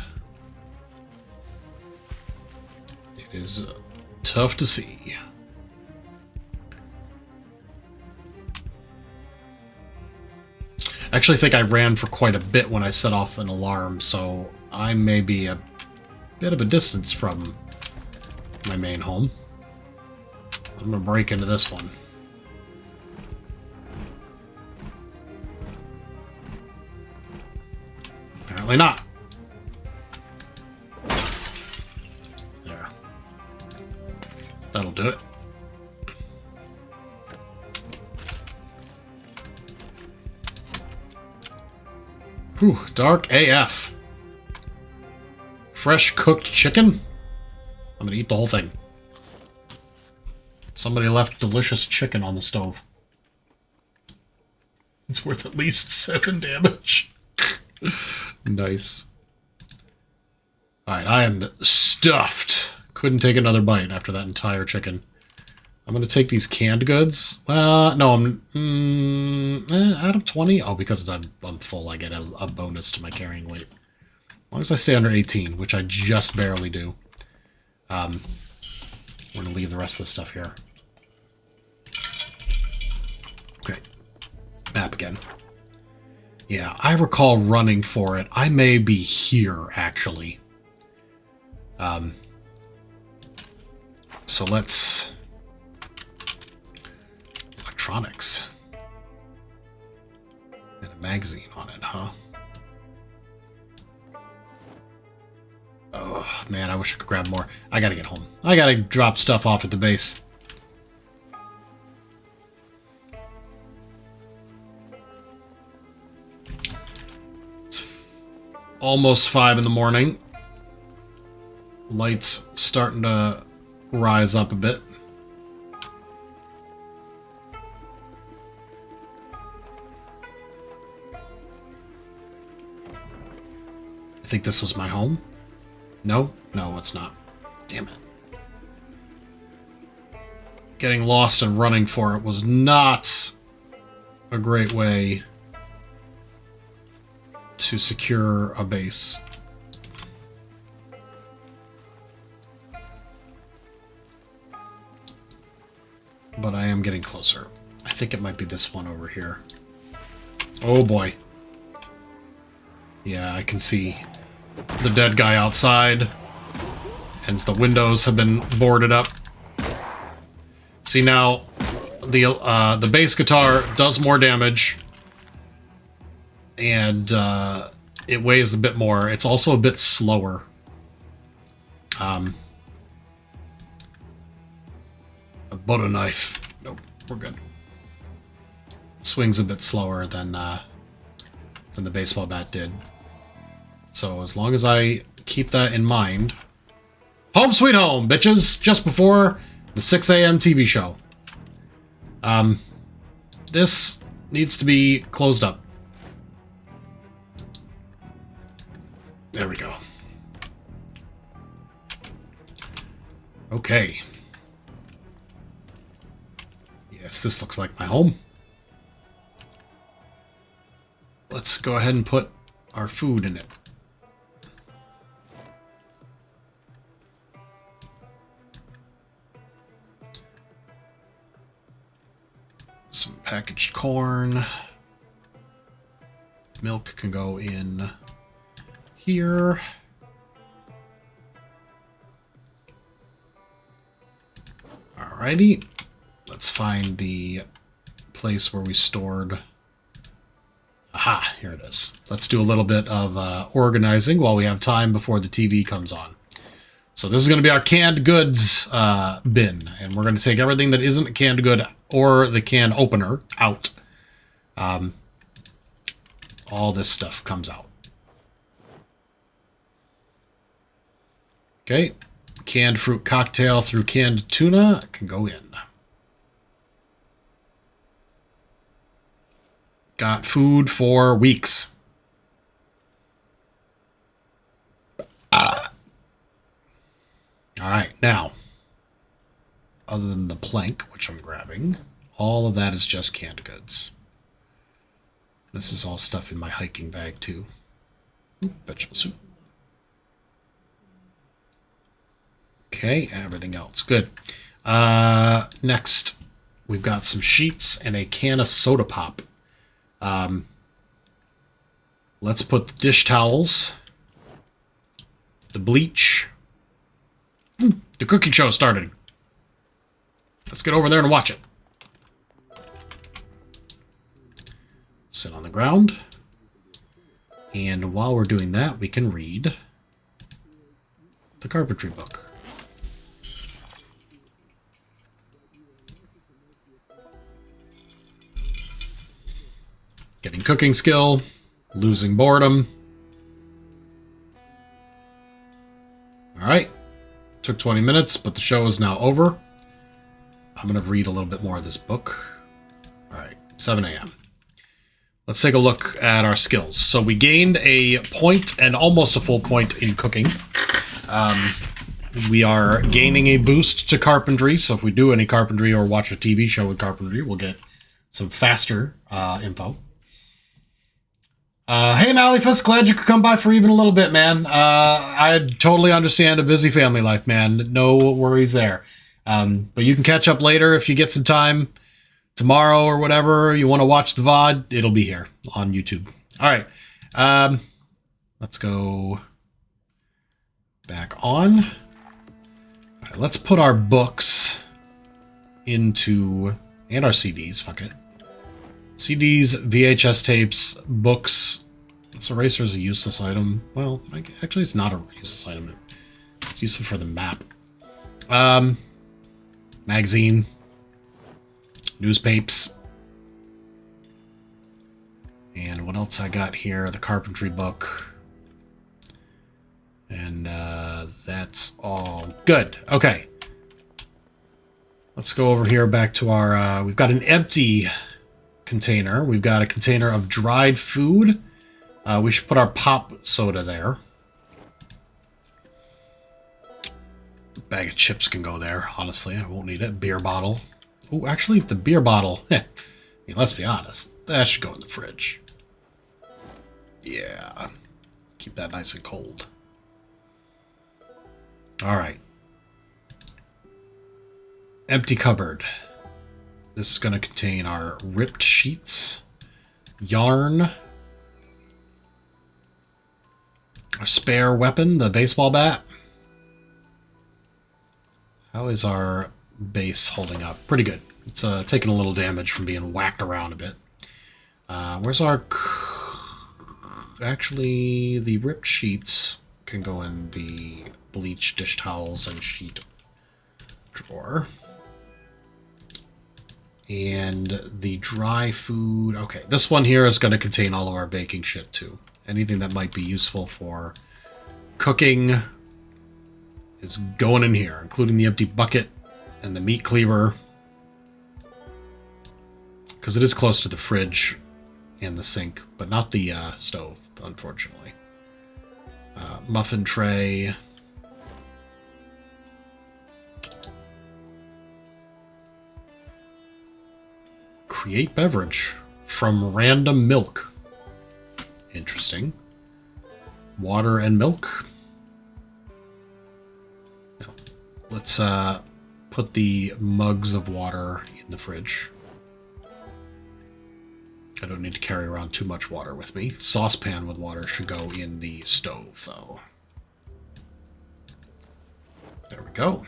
B: It is tough to see. I actually think I ran for quite a bit when I set off an alarm, so I may be a bit of a distance from my main home. I'm gonna break into this one. Apparently not. There. That'll do it. Whew, dark AF. Fresh cooked chicken? I'm gonna eat the whole thing. Somebody left delicious chicken on the stove. It's worth at least 7 damage. Nice. Alright, I am stuffed. Couldn't take another bite after that entire chicken. I'm going to take these canned goods. No, I'm... out of 20? Oh, because I'm full, I get a bonus to my carrying weight. As long as I stay under 18, which I just barely do. We're going to leave the rest of this stuff here. Okay. Map again. Yeah, I recall running for it. I may be here, actually. So let's... Electronics. And a magazine on it, huh? Oh, man, I wish I could grab more. I gotta get home. I gotta drop stuff off at the base. It's almost 5 in the morning. Lights starting to rise up a bit. I think this was my home. No? No, it's not. Damn it. Getting lost and running for it was not a great way to secure a base. But I am getting closer. I think it might be this one over here. Oh boy. Yeah, I can see the dead guy outside. And the windows have been boarded up. See now, the bass guitar does more damage. And it weighs a bit more. It's also a bit slower. A butter knife. Nope, we're good. Swings a bit slower than the baseball bat did. So as long as I keep that in mind... Home sweet home, bitches! Just before the 6 a.m. TV show. This needs to be closed up. There we go. Okay. Yes, this looks like my home. Let's go ahead and put our food in it. Some packaged corn. Milk can go in here. Alrighty. Let's find the place where we stored... Aha, here it is. Let's do a little bit of organizing while we have time before the TV comes on. So this is going to be our canned goods bin, and we're going to take everything that isn't a canned good or the can opener out. All this stuff comes out. Okay, canned fruit cocktail through canned tuna can go in. Got food for weeks. Alright, now, other than the plank, which I'm grabbing, all of that is just canned goods. This is all stuff in my hiking bag, too. Ooh, vegetable soup. Okay, everything else. Good. Next, we've got some sheets and a can of soda pop. Let's put the dish towels, the bleach. The cooking show started. Let's get over there and watch it. Sit on the ground. And while we're doing that, we can read the carpentry book. Getting cooking skill, losing boredom. Alright. Took 20 minutes, but the show is now over. I'm going to read a little bit more of this book. Alright, 7 a.m. Let's take a look at our skills. So we gained a point and almost a full point in cooking. We are gaining a boost to carpentry, so if we do any carpentry or watch a TV show with carpentry, we'll get some faster info. Hey, Malifus, glad you could come by for even a little bit, man. I totally understand a busy family life, man. No worries there. But you can catch up later if you get some time tomorrow or whatever. You want to watch the VOD, it'll be here on YouTube. All right. Let's go back on. All right, let's put our books into, and our CDs, fuck it. CDs, VHS tapes, books. This eraser is a useless item. Well, actually, it's not a useless item. It's useful for the map. Magazine. Newspapers. And what else I got here? The carpentry book. And that's all good. Okay. Let's go over here back to our... we've got an empty container. We've got a container of dried food. We should put our pop soda there. Bag of chips can go there, honestly. I won't need it. Beer bottle. Oh, actually, the beer bottle. I mean, let's be honest. That should go in the fridge. Yeah. Keep that nice and cold. Alright. Empty cupboard. This is going to contain our ripped sheets, yarn, our spare weapon, the baseball bat. How is our base holding up? Pretty good. It's taking a little damage from being whacked around a bit. Where's our... Actually, the ripped sheets can go in the bleach dish towels and sheet drawer. And the dry food... Okay, this one here is going to contain all of our baking shit, too. Anything that might be useful for cooking is going in here, including the empty bucket and the meat cleaver. Because it is close to the fridge and the sink, but not the stove, unfortunately. Muffin tray... Create beverage from random milk. Interesting. Water and milk. Now, let's put the mugs of water in the fridge. I don't need to carry around too much water with me. Saucepan with water should go in the stove, though. There we go.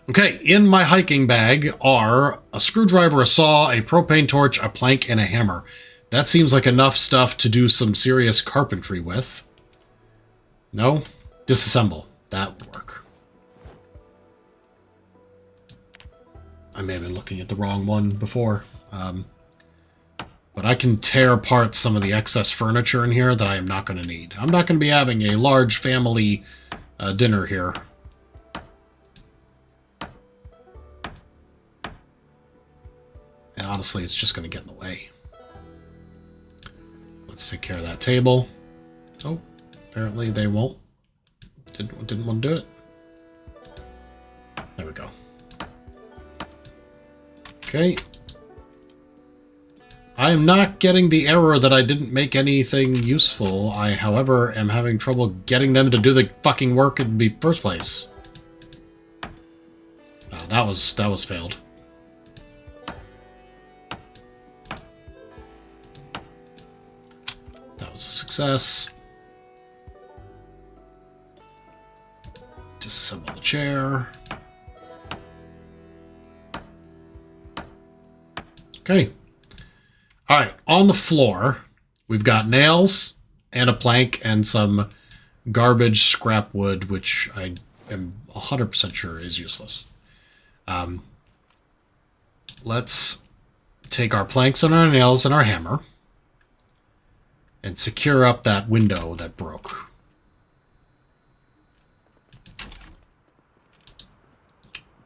B: Okay, in my hiking bag are a screwdriver, a saw, a propane torch, a plank, and a hammer. That seems like enough stuff to do some serious carpentry with. No? Disassemble. That would work. I may have been looking at the wrong one before. But I can tear apart some of the excess furniture in here that I am not going to need. I'm not going to be having a large family dinner here. And honestly, it's just going to get in the way. Let's take care of that table. Oh, apparently they won't. Didn't want to do it. There we go. Okay. I am not getting the error that I didn't make anything useful. I, however, am having trouble getting them to do the fucking work in the first place. Oh, that was failed. That was a success. Disassemble the chair. Okay. All right. On the floor, we've got nails and a plank and some garbage scrap wood, which I am 100% sure is useless. Let's take our planks and our nails and our hammer and secure up that window that broke.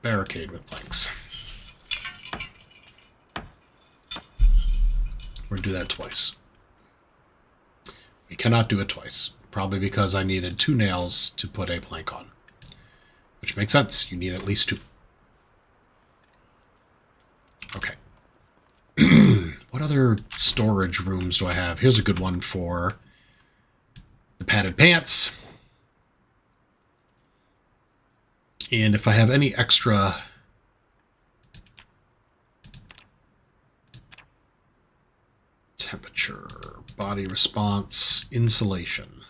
B: Barricade with planks. We're going to do that twice. We cannot do it twice. Probably because I needed 2 nails to put a plank on. Which makes sense. You need at least 2. Okay. What other storage rooms do I have? Here's a good one for the padded pants. And if I have any extra temperature, body response, insulation.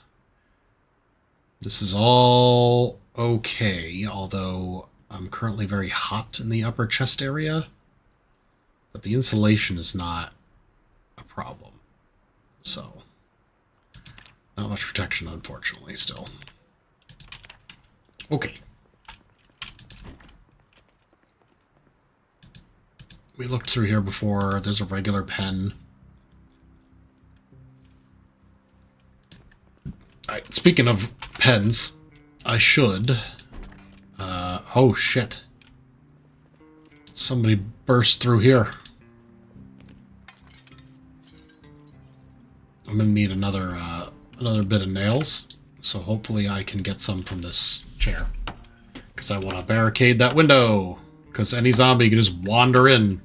B: This is all okay, although I'm currently very hot in the upper chest area. But the insulation is not a problem. So, not much protection, unfortunately, still. Okay. We looked through here before. There's a regular pen. Alright, speaking of pens, I should... oh, shit. Somebody burst through here. I'm gonna need another bit of nails, so hopefully I can get some from this chair. Because I want to barricade that window. Because any zombie can just wander in.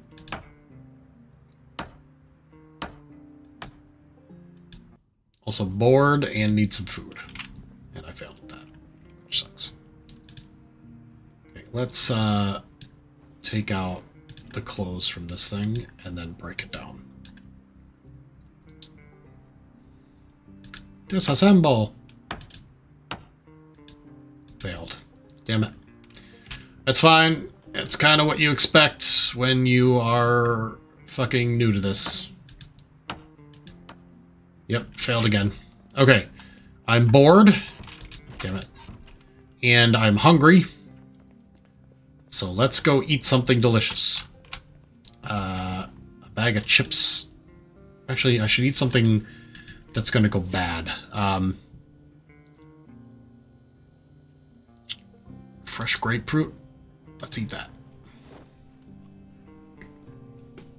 B: Also bored and need some food. And I failed at that, which sucks. Okay, let's take out the clothes from this thing and then break it down. Disassemble! Failed. Damn it. That's fine. It's kind of what you expect when you are fucking new to this. Yep, failed again. Okay. I'm bored. Damn it. And I'm hungry. So let's go eat something delicious. A bag of chips. Actually, I should eat something that's going to go bad. Fresh grapefruit. Let's eat that.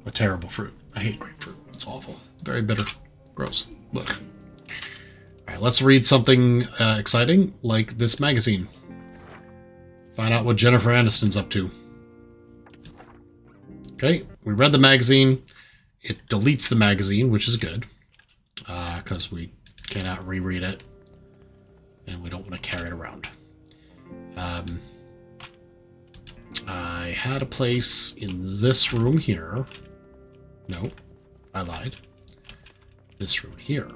B: A terrible fruit. I hate grapefruit. It's awful. Very bitter. Gross. Look. Alright, let's read something exciting, like this magazine. Find out what Jennifer Aniston's up to. Okay, we read the magazine. It deletes the magazine, which is good. Because we cannot reread it. And we don't want to carry it around. I had a place in this room here. No, I lied. This room here.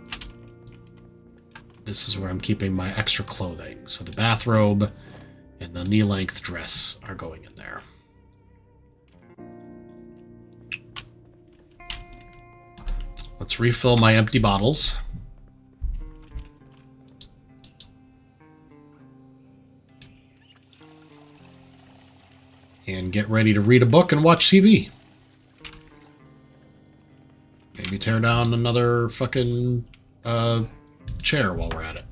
B: This is where I'm keeping my extra clothing. So the bathrobe and the knee-length dress are going in there. Let's refill my empty bottles. And get ready to read a book and watch TV. Maybe tear down another fucking chair while we're at it.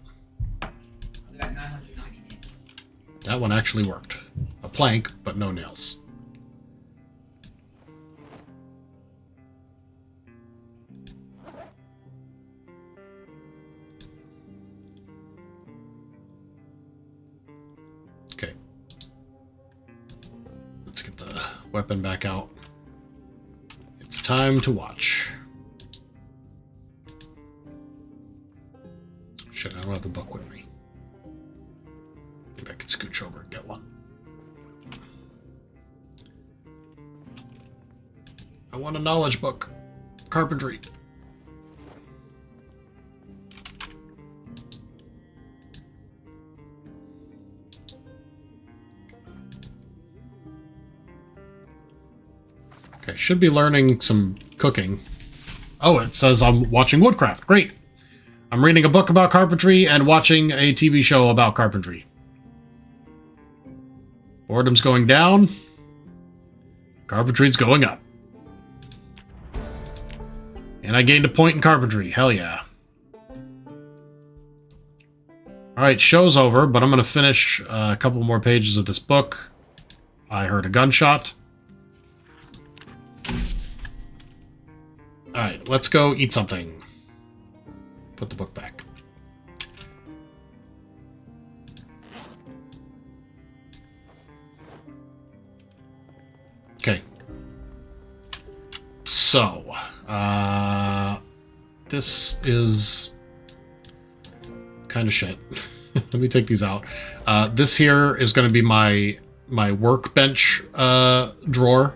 B: That one actually worked. A plank, but no nails. Okay. Let's get the weapon back out. It's time to watch. Shit, I don't have the book with me. Maybe I could scooch over and get one. I want a knowledge book. Carpentry. Okay, should be learning some cooking. Oh, it says I'm watching woodcraft. Great. I'm reading a book about carpentry and watching a TV show about carpentry. Boredom's going down. Carpentry's going up. And I gained a point in carpentry. Hell yeah. Alright, show's over, but I'm going to finish a couple more pages of this book. I heard a gunshot. Alright, let's go eat something. Put the book back. Okay. So, this is kind of shit. Let me take these out. This here is going to be my workbench drawer.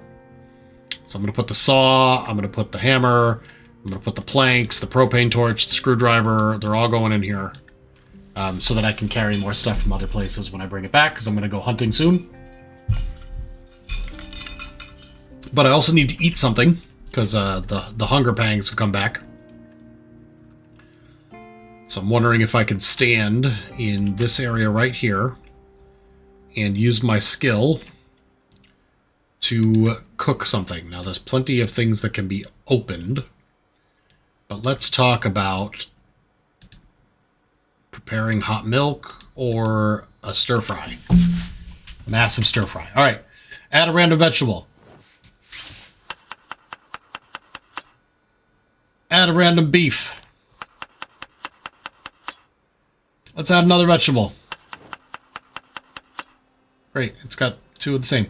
B: So I'm going to put the saw, I'm going to put the hammer, I'm going to put the planks, the propane torch, the screwdriver. They're all going in here so that I can carry more stuff from other places when I bring it back, because I'm going to go hunting soon. But I also need to eat something, because the hunger pangs have come back. So I'm wondering if I can stand in this area right here and use my skill to cook something. Now, there's plenty of things that can be opened, but let's talk about preparing hot milk or a stir fry. Massive stir fry. All right, add a random vegetable. Add a random beef. Let's add another vegetable. Great, it's got two of the same.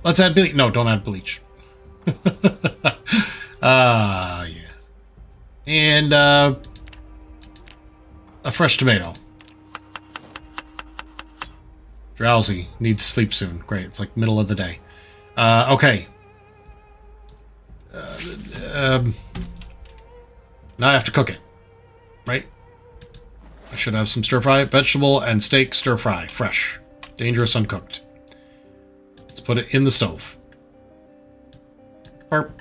B: Let's add bleach. No, don't add bleach. Yes. And a fresh tomato. Drowsy. Needs to sleep soon. Great, it's like middle of the day. Okay. Now I have to cook it. Right? I should have some stir-fry. Vegetable and steak stir-fry. Fresh. Dangerous uncooked. Let's put it in the stove. Burp.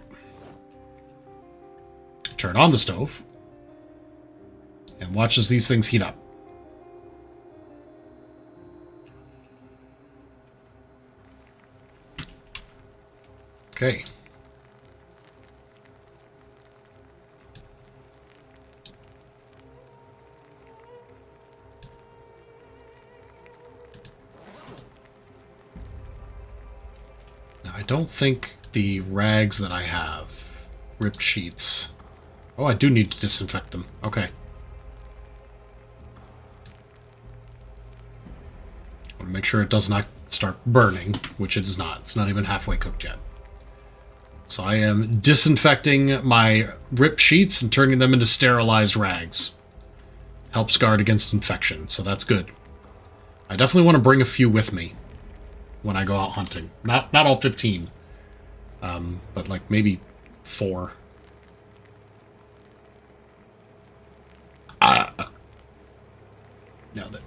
B: Turn on the stove. And watch as these things heat up. Okay. I don't think the rags that I have, ripped sheets. Oh, I do need to disinfect them. Okay. I want to make sure it does not start burning, which it does not. It's not even halfway cooked yet. So I am disinfecting my ripped sheets and turning them into sterilized rags. Helps guard against infection, so that's good. I definitely want to bring a few with me when I go out hunting. Not all 15. But like maybe 4. Nailed it.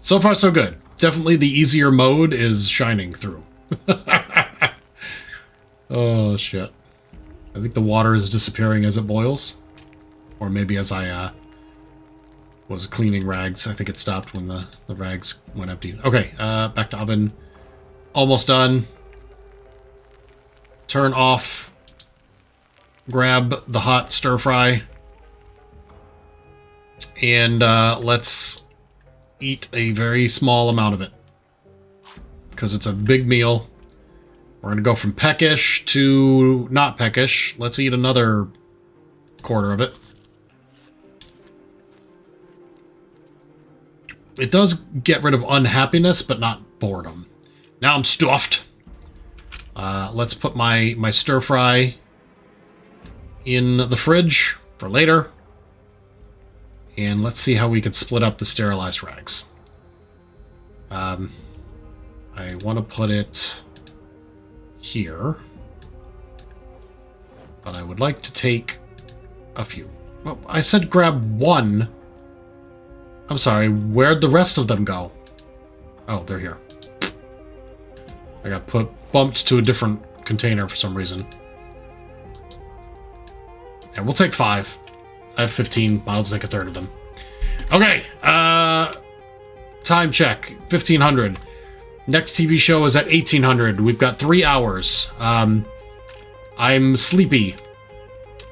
B: So far, so good. Definitely the easier mode is shining through. Oh, shit. I think the water is disappearing as it boils. Or maybe as I was cleaning rags. I think it stopped when the rags went empty. Okay, back to oven. Almost done. Turn off. Grab the hot stir fry. And let's eat a very small amount of it. Because it's a big meal. We're going to go from peckish to not peckish. Let's eat another quarter of it. It does get rid of unhappiness, but not boredom. Now I'm stuffed. Let's put my stir fry in the fridge for later. And let's see how we can split up the sterilized rags. I want to put it here. But I would like to take a few. Well, I said grab one. I'm sorry, where'd the rest of them go? Oh, they're here. I got bumped to a different container for some reason. Yeah, we'll take 5. I have 15. I'll take a third of them. Okay. Time check. 1500. Next TV show is at 1800. We've got 3 hours. I'm sleepy.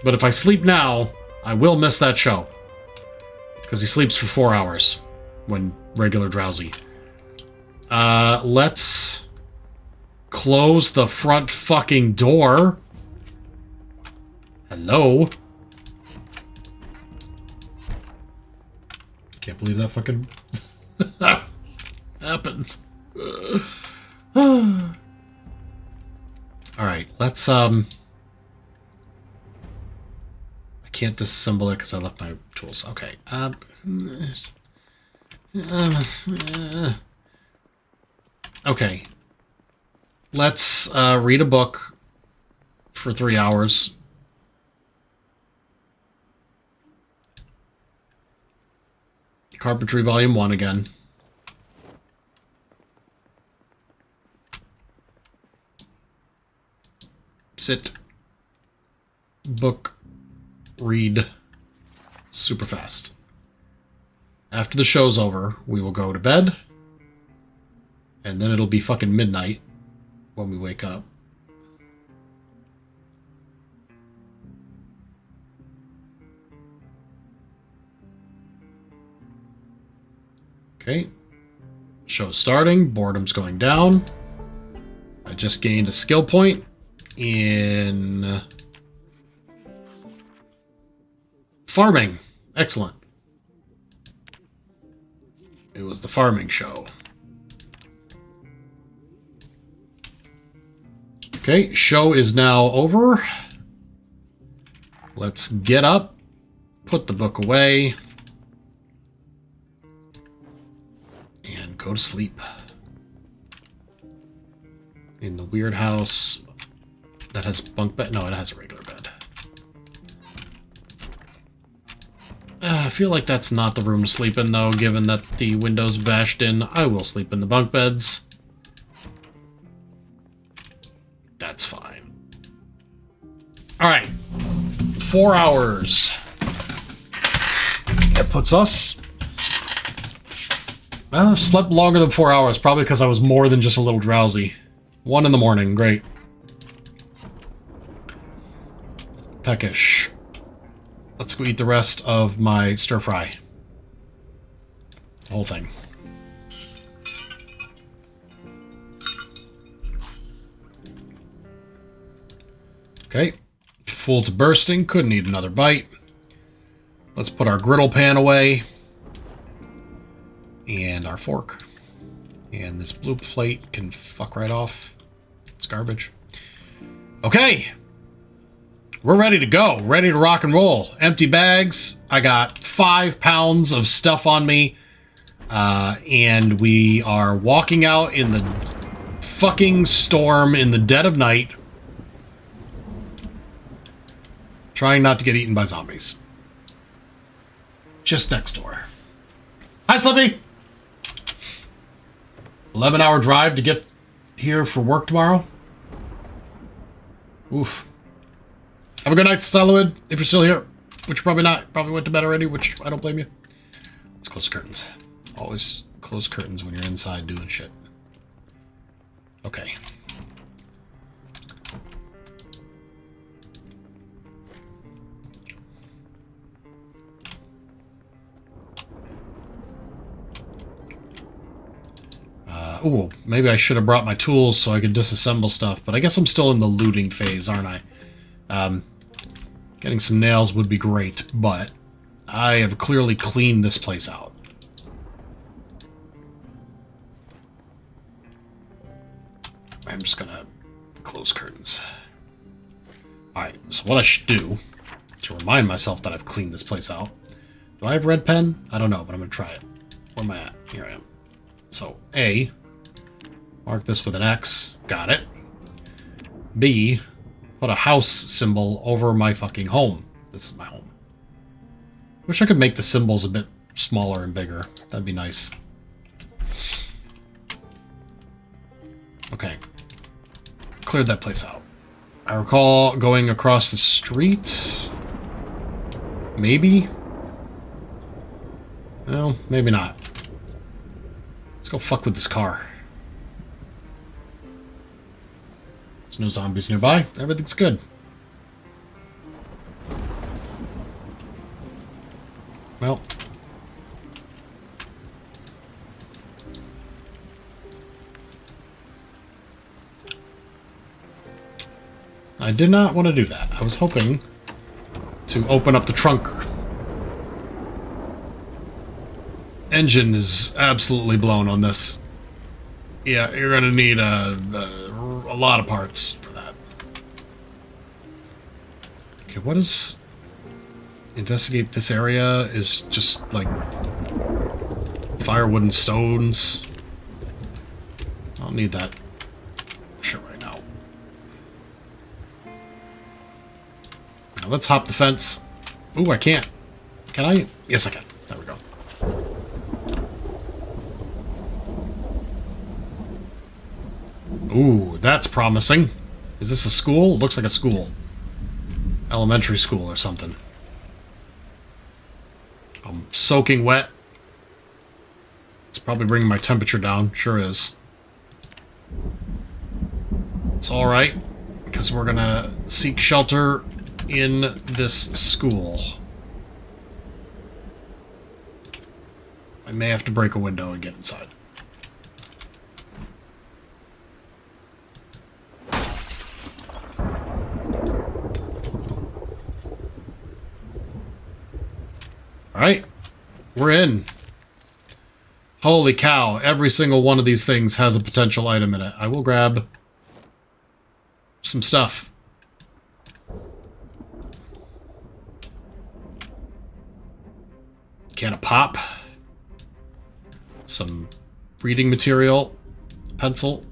B: But if I sleep now, I will miss that show. Because he sleeps for 4 hours when regular drowsy. Let's close the front fucking door. Hello? Can't believe that fucking happens. Alright, let's, I can't disassemble it because I left my tools. Okay, okay. Let's, read a book for 3 hours. Carpentry Volume 1 again. Sit. Book. Read. Super fast. After the show's over, we will go to bed. And then it'll be fucking midnight when we wake up. Okay. Show's starting. Boredom's going down. I just gained a skill point in farming. Excellent. It was the farming show. Okay, show is now over. Let's get up, put the book away, and go to sleep. In the weird house that has bunk bed. No, it has a regular bed. I feel like that's not the room to sleep in, though, given that the window's bashed in. I will sleep in the bunk beds. That's fine. Alright. 4 hours. That puts us... I slept longer than 4 hours, probably because I was more than just a little drowsy. 1 in the morning, great. Peckish. Let's go eat the rest of my stir fry. The whole thing. Okay. Full to bursting. Couldn't eat another bite. Let's put our griddle pan away. And our fork. And this blue plate can fuck right off. It's garbage. Okay. We're ready to go. Ready to rock and roll. Empty bags. I got 5 pounds of stuff on me. And we are walking out in the fucking storm in the dead of night. Trying not to get eaten by zombies. Just next door. Hi, Slippy! 11-hour drive to get here for work tomorrow. Oof. Have a good night, Stelloid, if you're still here. Which you're probably not. Probably went to bed already, which I don't blame you. Let's close the curtains. Always close curtains when you're inside doing shit. Okay. Ooh, maybe I should have brought my tools so I could disassemble stuff, but I guess I'm still in the looting phase, aren't I? Getting some nails would be great, but I have clearly cleaned this place out. I'm just gonna close curtains. Alright, so what I should do to remind myself that I've cleaned this place out. Do I have red pen? I don't know, but I'm gonna try it. Where am I at? Here I am. So, A, mark this with an X. Got it. B, put a house symbol over my fucking home. This is my home. Wish I could make the symbols a bit smaller and bigger. That'd be nice. Okay. cleared that place out. I recall going across the street. Maybe? Well, maybe not. Let's go fuck with this car. There's no zombies nearby. Everything's good. Well. I did not want to do that. I was hoping to open up the trunk. Engine is absolutely blown on this. Yeah, you're gonna need a lot of parts for that. Okay, what is... Investigate this area is just like firewood and stones. I don't need that shit right now. Now let's hop the fence. Ooh, I can't. Can I? Yes, I can. There we go. Ooh, that's promising. Is this a school? It looks like a school. Elementary school or something. I'm soaking wet. It's probably bringing my temperature down. Sure is. It's alright, because we're gonna seek shelter in this school. I may have to break a window and get inside. Alright, we're in. Holy cow, every single one of these things has a potential item in it. I will grab some stuff. Can of pop. Some reading material. Pencil.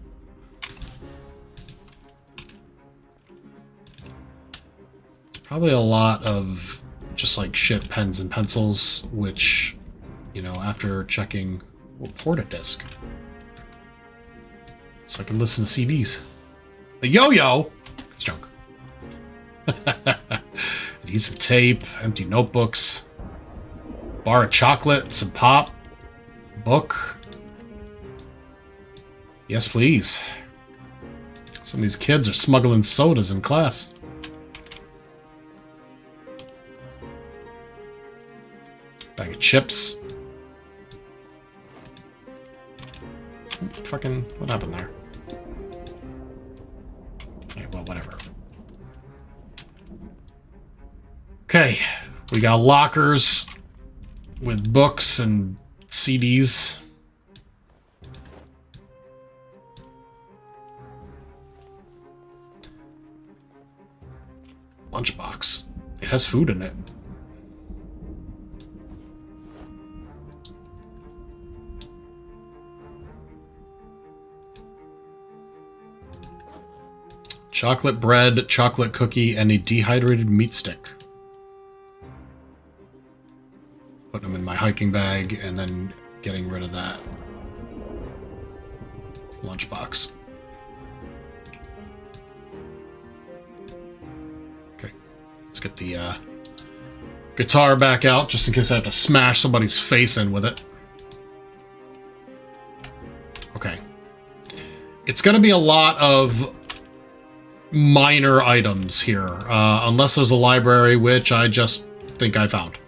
B: It's probably a lot of just like shit pens and pencils, which, you know, after checking, we'll port a disc. So I can listen to CDs. The yo-yo! It's junk. Adhesive tape, empty notebooks, bar of chocolate, some pop, book. Yes, please. Some of these kids are smuggling sodas in class. Bag of chips. Fucking, what happened there? Okay, well, whatever. Okay, we got lockers with books and CDs. Lunchbox. It has food in it. Chocolate bread, chocolate cookie, and a dehydrated meat stick. Putting them in my hiking bag and then getting rid of that lunchbox. Okay, let's get the guitar back out just in case I have to smash somebody's face in with it. Okay. It's going to be a lot of minor items here, unless there's a library, which I just think I found.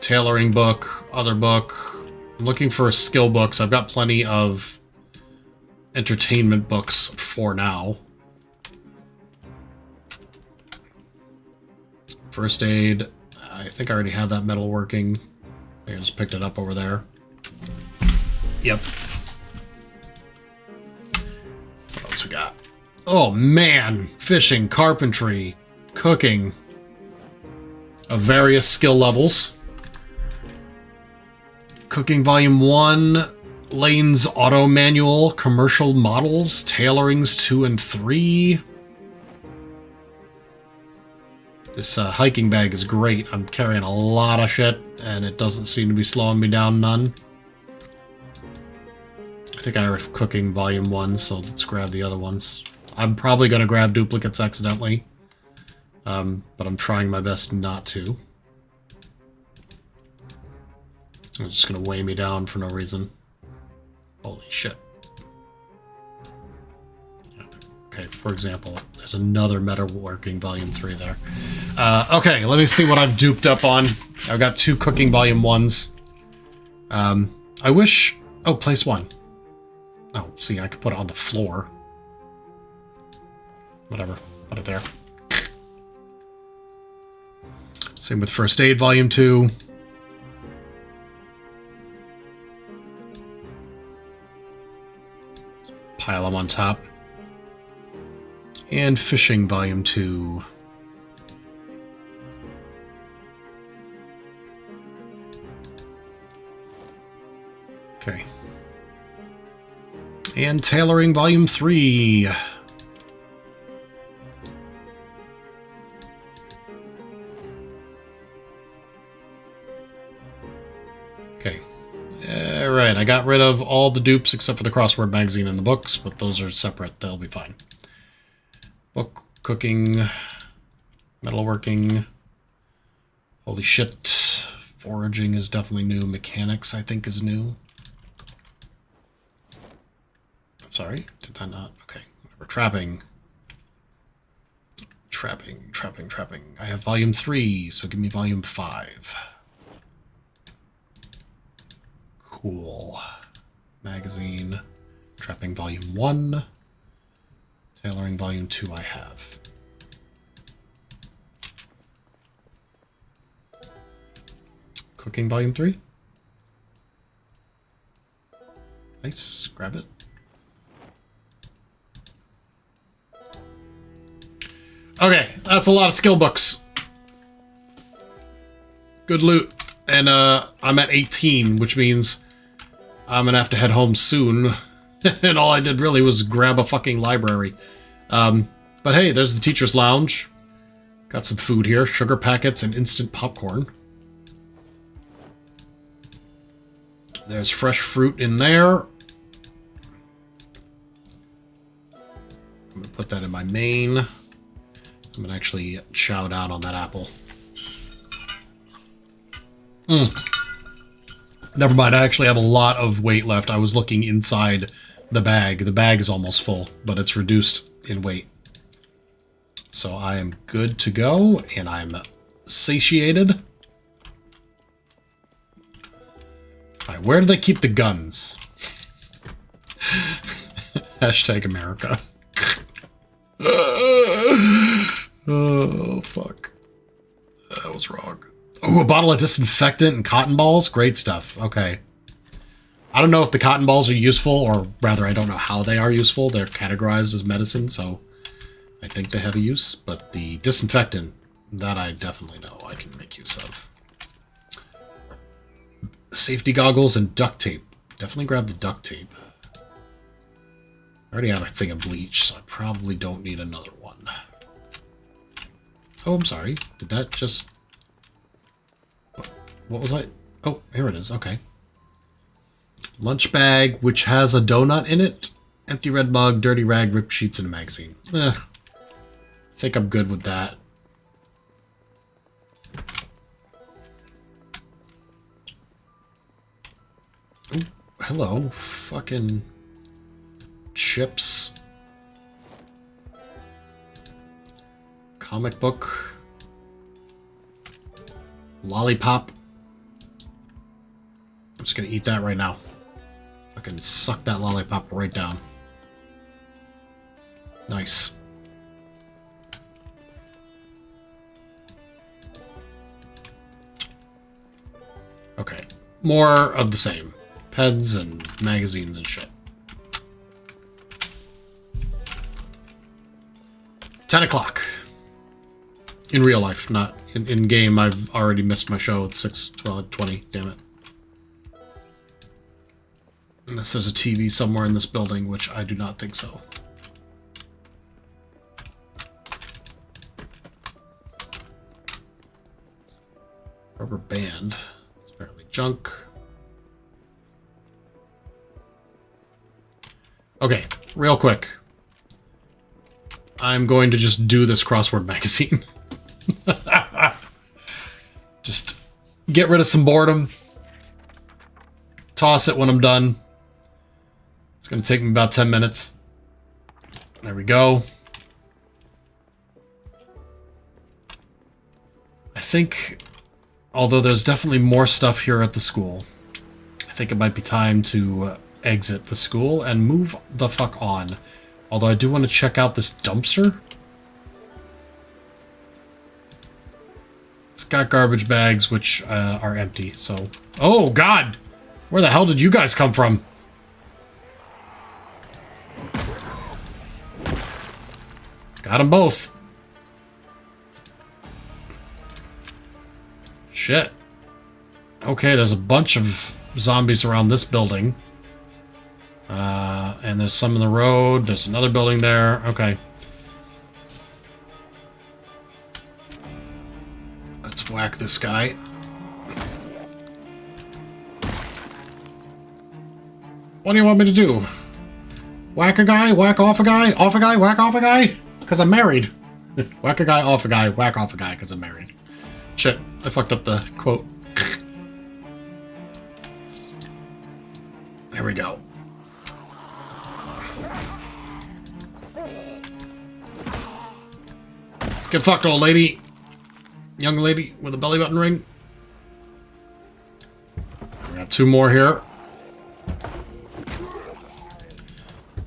B: Tailoring book, other book. I'm looking for skill books. I've got plenty of entertainment books for now. First aid. I think I already have that metalworking. I just picked it up over there. Yep. What else we got? Oh man, fishing, carpentry, cooking of various skill levels. Cooking Volume 1, Lane's Auto Manual, Commercial Models, Tailorings 2 and 3. This hiking bag is great. I'm carrying a lot of shit, and it doesn't seem to be slowing me down none. I think I have Cooking Volume 1, so let's grab the other ones. I'm probably going to grab duplicates accidentally, but I'm trying my best not to. It's just going to weigh me down for no reason. Holy shit. Okay, for example, there's another Metalworking Volume 3 there. Okay, let me see what I've duped up on. I've got 2 Cooking Volume 1s. I wish... Oh, place 1. Oh, see, I could put it on the floor. Whatever, put it there. Same with First Aid Volume 2. Pile them on top. And Fishing Volume 2. Okay. And Tailoring Volume 3. Okay. Alright, I got rid of all the dupes except for the crossword magazine and the books, but those are separate. They'll be fine. Book, cooking, metalworking. Holy shit. Foraging is definitely new. Mechanics, I think, is new. I'm sorry, did that not? Okay, whatever. Trapping. Trapping. I have Volume 3, so give me Volume 5. Cool. Magazine. Trapping Volume 1. Tailoring Volume 2 I have. Cooking Volume 3. Nice. Grab it. Okay, that's a lot of skill books. Good loot. And I'm at 18, which means I'm gonna have to head home soon. And all I did really was grab a fucking library. But hey, there's the teacher's lounge. Got some food here. Sugar packets and instant popcorn. There's fresh fruit in there. I'm going to put that in my main. I'm going to actually chow down on that apple. Never mind, I actually have a lot of weight left. I was looking inside the bag. The bag is almost full, but it's reduced in weight. So I am good to go, and I'm satiated. Alright, where do they keep the guns? Hashtag America. Oh, fuck. That was wrong. Oh, a bottle of disinfectant and cotton balls? Great stuff. Okay. I don't know if the cotton balls are useful, or rather, I don't know how they are useful. They're categorized as medicine, so I think they have a use. But the disinfectant, that I definitely know I can make use of. Safety goggles and duct tape. Definitely grab the duct tape. I already have a thing of bleach, so I probably don't need another one. Oh, I'm sorry. Did that just... What was I... Oh, here it is. Okay. Lunch bag, which has a donut in it. Empty red mug, dirty rag, ripped sheets, and a magazine. I think I'm good with that. Ooh, hello. Fucking... chips. Comic book. Lollipop. I'm just gonna eat that right now. Fucking suck that lollipop right down. Nice. Okay. More of the same. Pens and magazines and shit. 10 o'clock. In real life, not in game. I've already missed my show. It's 6:20. Damn it. Unless there's a TV somewhere in this building, which I do not think so. Rubber band. It's apparently junk. Okay, real quick. I'm going to just do this crossword magazine. Just get rid of some boredom. Toss it when I'm done. It's going to take me about 10 minutes. There we go. I think, although there's definitely more stuff here at the school, I think it might be time to exit the school and move the fuck on. Although I do want to check out this dumpster. It's got garbage bags, which are empty, so... Oh, God! Where the hell did you guys come from? Got them both. Shit. Okay, there's a bunch of zombies around this building. And there's some in the road. There's another building there. Okay. Let's whack this guy. What do you want me to do? Whack a guy, whack off a guy, off a guy, whack off a guy? Because I'm married. Whack a guy, off a guy, whack off a guy because I'm married. Shit, I fucked up the quote. There we go. Get fucked, old lady. Young lady with a belly button ring. We got two more here.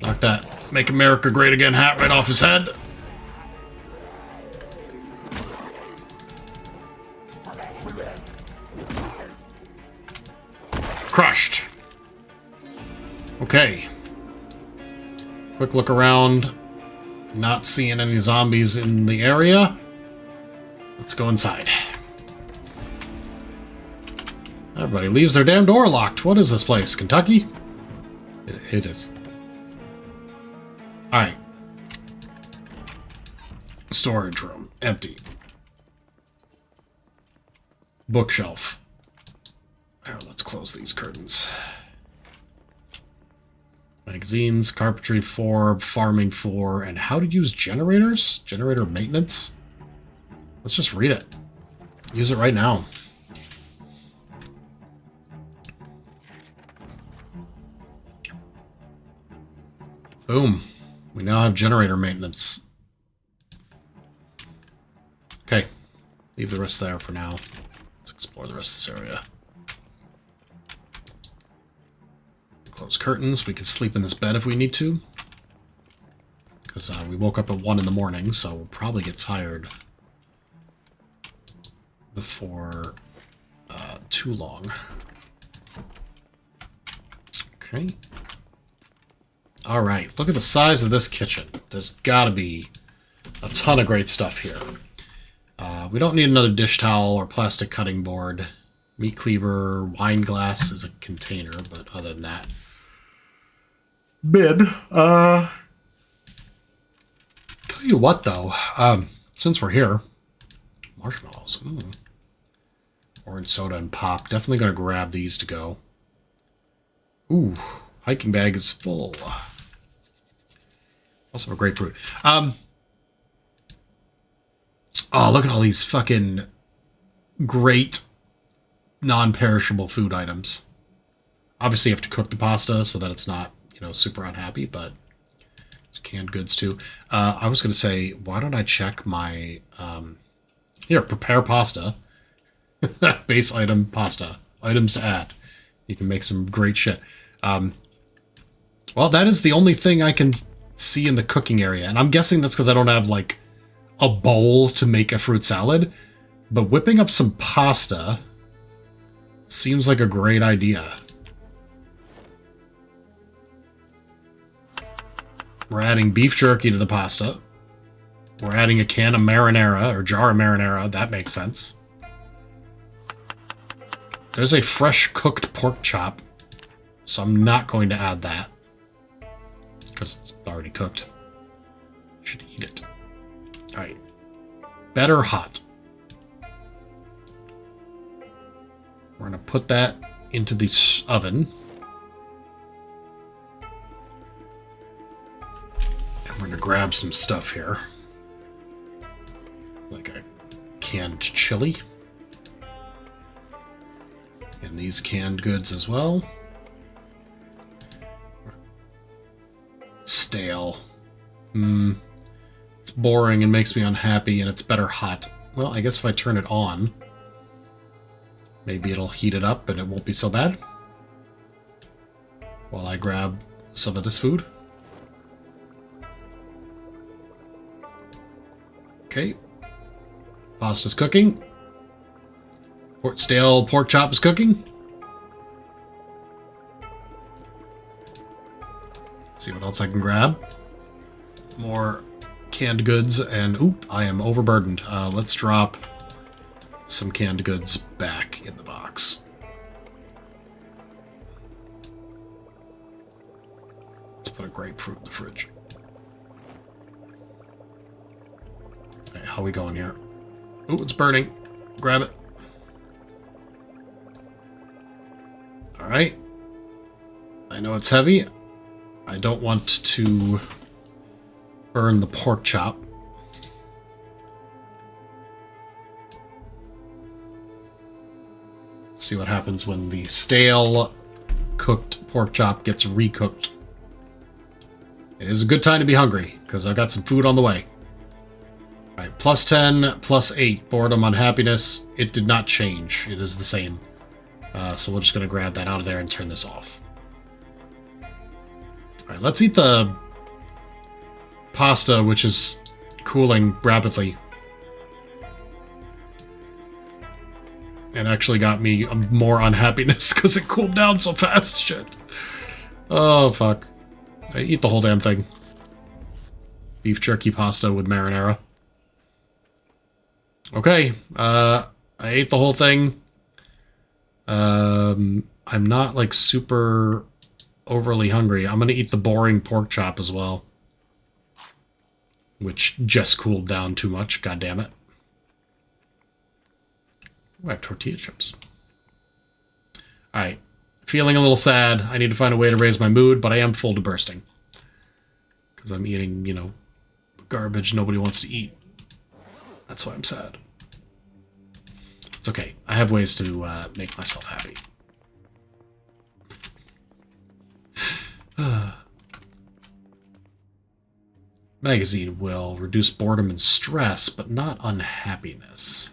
B: Knock that "Make America Great Again" hat right off his head. Crushed. Okay. Quick look around. Not seeing any zombies in the area. Let's go inside. Everybody leaves their damn door locked. What is this place? Kentucky? It is. Alright. Storage room. Empty. Bookshelf. There, let's close these curtains. Magazines, carpentry 4, farming 4, and how to use generators? Generator maintenance? Let's just read it. Use it right now. Boom. We now have generator maintenance. Okay. Leave the rest there for now. Let's explore the rest of this area. Close curtains. We can sleep in this bed if we need to. Because we woke up at 1 in the morning, so we'll probably get tired before too long. Okay. Alright, look at the size of this kitchen. There's gotta be a ton of great stuff here. We don't need another dish towel or plastic cutting board. Meat cleaver, wine glass is a container, but other than that... Bid. Tell you what, though. Since we're here... Marshmallows. Orange soda and pop. Definitely going to grab these to go. Ooh. Hiking bag is full. Also a grapefruit. Oh, look at all these fucking great non-perishable food items. Obviously, you have to cook the pasta so that it's not, you know, super unhappy, but it's canned goods too. I was going to say, why don't I check my... here, prepare pasta. Base item pasta. Items to add. You can make some great shit. Well, that is the only thing I can see in the cooking area. And I'm guessing that's because I don't have, like, a bowl to make a fruit salad. But whipping up some pasta seems like a great idea. We're adding beef jerky to the pasta. We're adding a can of marinara, or jar of marinara. That makes sense. There's a fresh cooked pork chop. So I'm not going to add that. Because it's already cooked. Should eat it. Alright. Better hot. We're going to put that into the oven. grab some stuff here. Like a canned chili. And these canned goods as well. Stale. It's boring and makes me unhappy, and it's better hot. Well, I guess if I turn it on, maybe it'll heat it up and it won't be so bad. While I grab some of this food. Okay. Pasta's cooking. Stale pork chop is cooking. Let's see what else I can grab. More canned goods, and oop, I am overburdened. Let's drop some canned goods back in the box. Let's put a grapefruit in the fridge. Okay, how are we going here? Ooh, it's burning. Grab it. Alright. I know it's heavy. I don't want to burn the pork chop. See what happens when the stale cooked pork chop gets recooked. It is a good time to be hungry, because I've got some food on the way. Alright, plus 10, plus 8. Boredom, unhappiness. It did not change. It is the same. So we're just going to grab that out of there and turn this off. Alright, let's eat the pasta, which is cooling rapidly. And actually got me more unhappiness because it cooled down so fast. Shit. Oh, fuck. I eat the whole damn thing. Beef jerky pasta with marinara. Okay. I ate the whole thing. I'm not, like, super overly hungry. I'm gonna eat the boring pork chop as well. Which just cooled down too much. God damn it. Ooh, I have tortilla chips. Alright. Feeling a little sad. I need to find a way to raise my mood, but I am full to bursting. Because I'm eating, you know, garbage nobody wants to eat. That's why I'm sad. It's okay. I have ways to make myself happy. Magazine will reduce boredom and stress, but not unhappiness.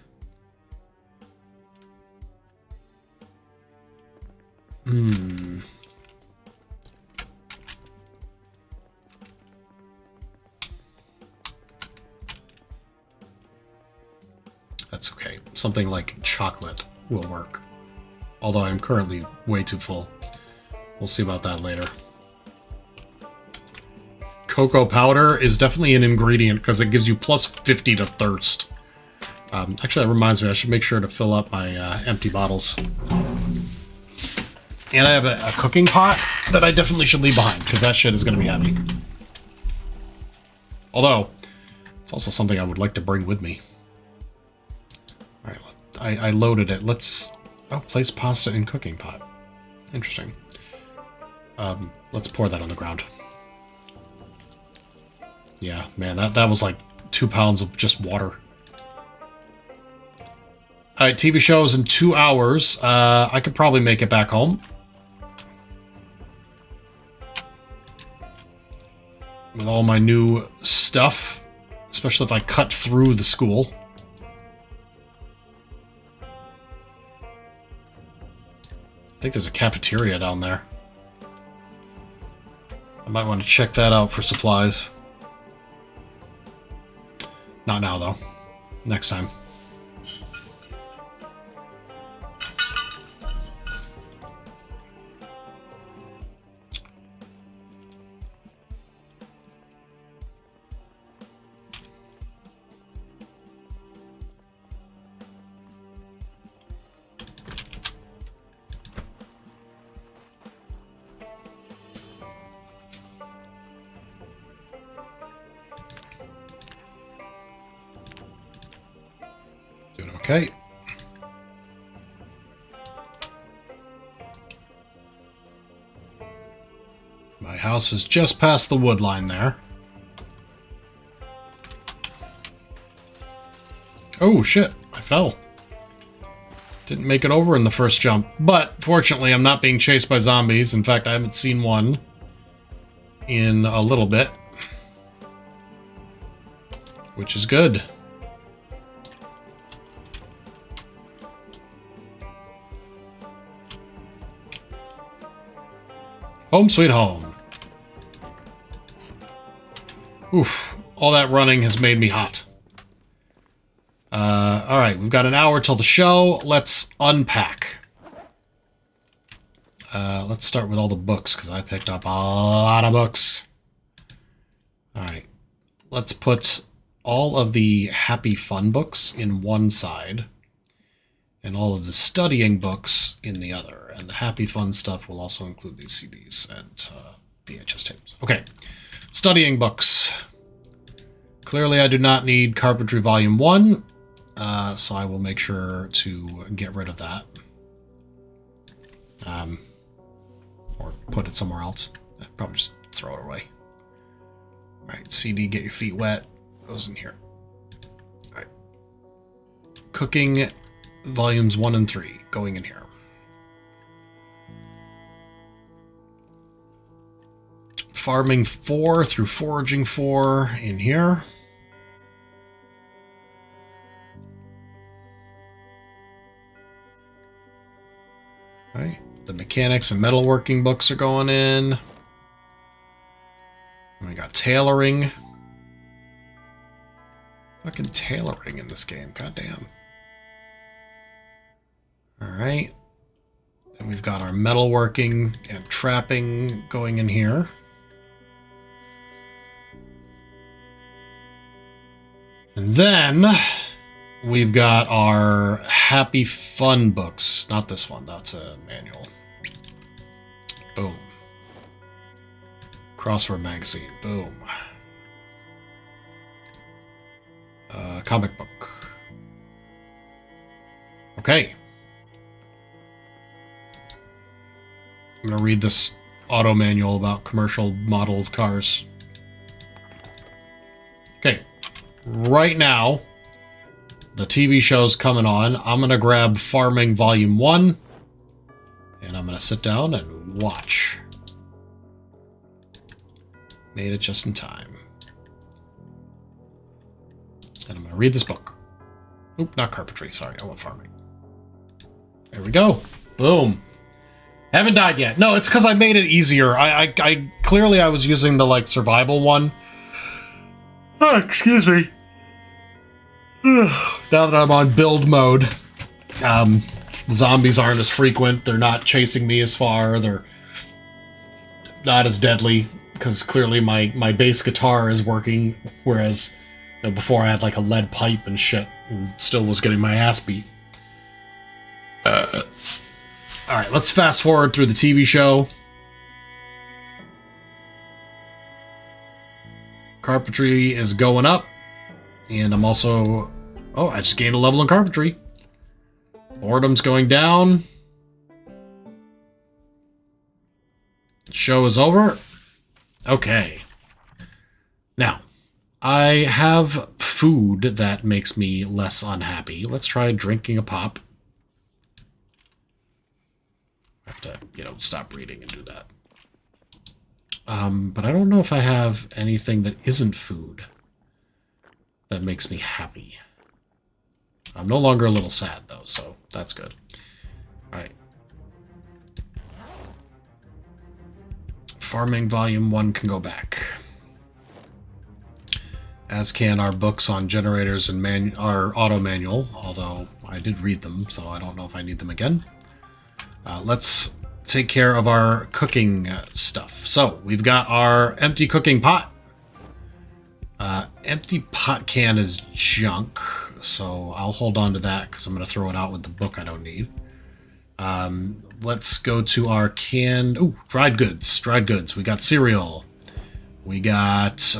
B: That's okay. Something like chocolate will work. Although I'm currently way too full. We'll see about that later. Cocoa powder is definitely an ingredient because it gives you plus 50 to thirst. Actually, that reminds me, I should make sure to fill up my empty bottles. And I have a cooking pot that I definitely should leave behind because that shit is going to be heavy. Although, it's also something I would like to bring with me. Alright, I loaded it. Let's... Oh, place pasta in cooking pot. Interesting. Let's pour that on the ground. Yeah, man, that was like 2 pounds of just water. Alright, TV shows in 2 hours. I could probably make it back home. With all my new stuff. Especially if I cut through the school. I think there's a cafeteria down there. I might want to check that out for supplies. Not now, though. Next time. Okay. My house is just past the wood line there. Oh, shit. I fell. Didn't make it over in the first jump. But, fortunately, I'm not being chased by zombies. In fact, I haven't seen one in a little bit. Which is good. Home sweet home. Oof. All that running has made me hot. Alright, we've got an hour till the show. Let's unpack. Let's start with all the books, because I picked up a lot of books. Alright. Let's put all of the happy fun books in one side, and all of the studying books in the other. And the happy fun stuff will also include these CDs and VHS tapes. Okay. Studying books. Clearly, I do not need Carpentry Volume 1, so I will make sure to get rid of that. Or put it somewhere else. I'd probably just throw it away. Alright, CD, Get Your Feet Wet, goes in here. Alright. Cooking, Volumes 1 and 3, going in here. Farming 4 through Foraging 4 in here. Right. The mechanics and metalworking books are going in. And we got tailoring. Fucking tailoring in this game. Goddamn. Alright. Then we've got our metalworking and trapping going in here. And then we've got our Happy Fun books. Not this one. That's a manual. Boom. Crossword magazine. Boom. Comic book. Okay. I'm going to read this auto manual about commercial model cars. Okay. Right now, the TV show's coming on. I'm going to grab Farming Volume 1, and I'm going to sit down and watch. Made it just in time. And I'm going to read this book. Oop, not carpentry. Sorry, I want farming. There we go. Boom. Haven't died yet. No, it's because I made it easier. I clearly I was using the, like, survival one. Oh, excuse me. Now that I'm on build mode, the zombies aren't as frequent. They're not chasing me as far. They're not as deadly, because clearly my bass guitar is working, whereas before I had like a lead pipe and shit and still was getting my ass beat. Alright, let's fast forward through the TV show. Carpentry is going up. And I'm also... Oh, I just gained a level in carpentry. Boredom's going down. Show is over. Okay. Now, I have food that makes me less unhappy. Let's try drinking a pop. I have to, stop reading and do that. But I don't know if I have anything that isn't food that makes me happy. I'm no longer a little sad, though, so that's good. Alright. Farming Volume 1 can go back. As can our books on generators and our auto manual, although I did read them, so I don't know if I need them again. Let's take care of our cooking stuff. So, we've got our empty cooking pot. Empty pot can is junk, so I'll hold on to that because I'm going to throw it out with the book I don't need. Let's go to our canned... Ooh, dried goods. Dried goods. We got cereal. We got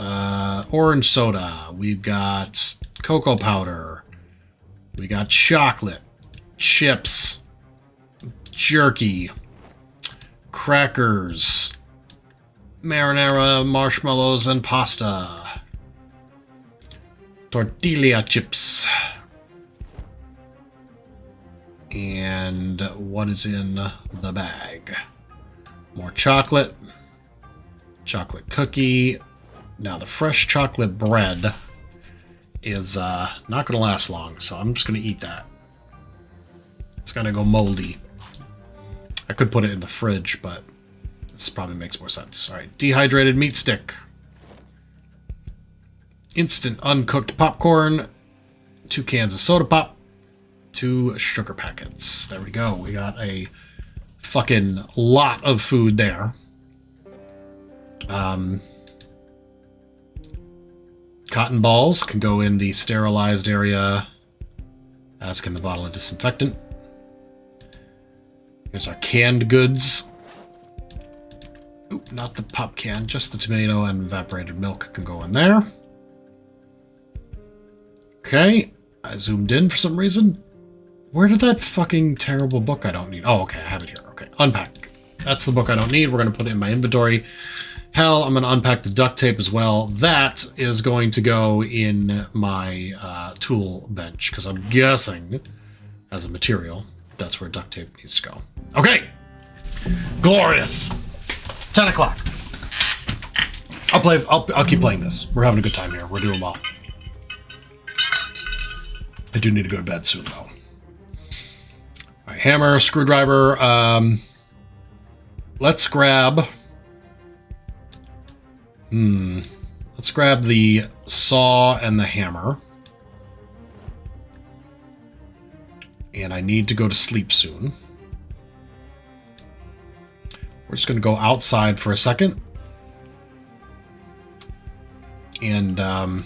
B: orange soda. We've got cocoa powder. We got chocolate. Chips. Jerky. Crackers. Marinara, marshmallows, and pasta. Tortilla chips. And what is in the bag? More chocolate. Chocolate cookie. Now the fresh chocolate bread is not going to last long, so I'm just going to eat that. It's going to go moldy. I could put it in the fridge, but this probably makes more sense. All right, dehydrated meat stick. Instant uncooked popcorn. 2 cans of soda pop. 2 sugar packets. There we go. We got a fucking lot of food there. Cotton balls can go in the sterilized area, as can the bottle of disinfectant. Here's our canned goods. Oop, not the pop can, just the tomato and evaporated milk can go in there. Okay, I zoomed in for some reason. Where did that fucking terrible book I don't need? Oh, okay, I have it here. Okay, unpack. That's the book I don't need. We're going to put it in my inventory. Hell, I'm going to unpack the duct tape as well. That is going to go in my tool bench, because I'm guessing, as a material, that's where duct tape needs to go. Okay! Glorious! 10 o'clock. I'll keep playing this. We're having a good time here. We're doing well. I do need to go to bed soon, though. All right, hammer, screwdriver. Let's grab... Let's grab the saw and the hammer. And I need to go to sleep soon. We're just going to go outside for a second. And we're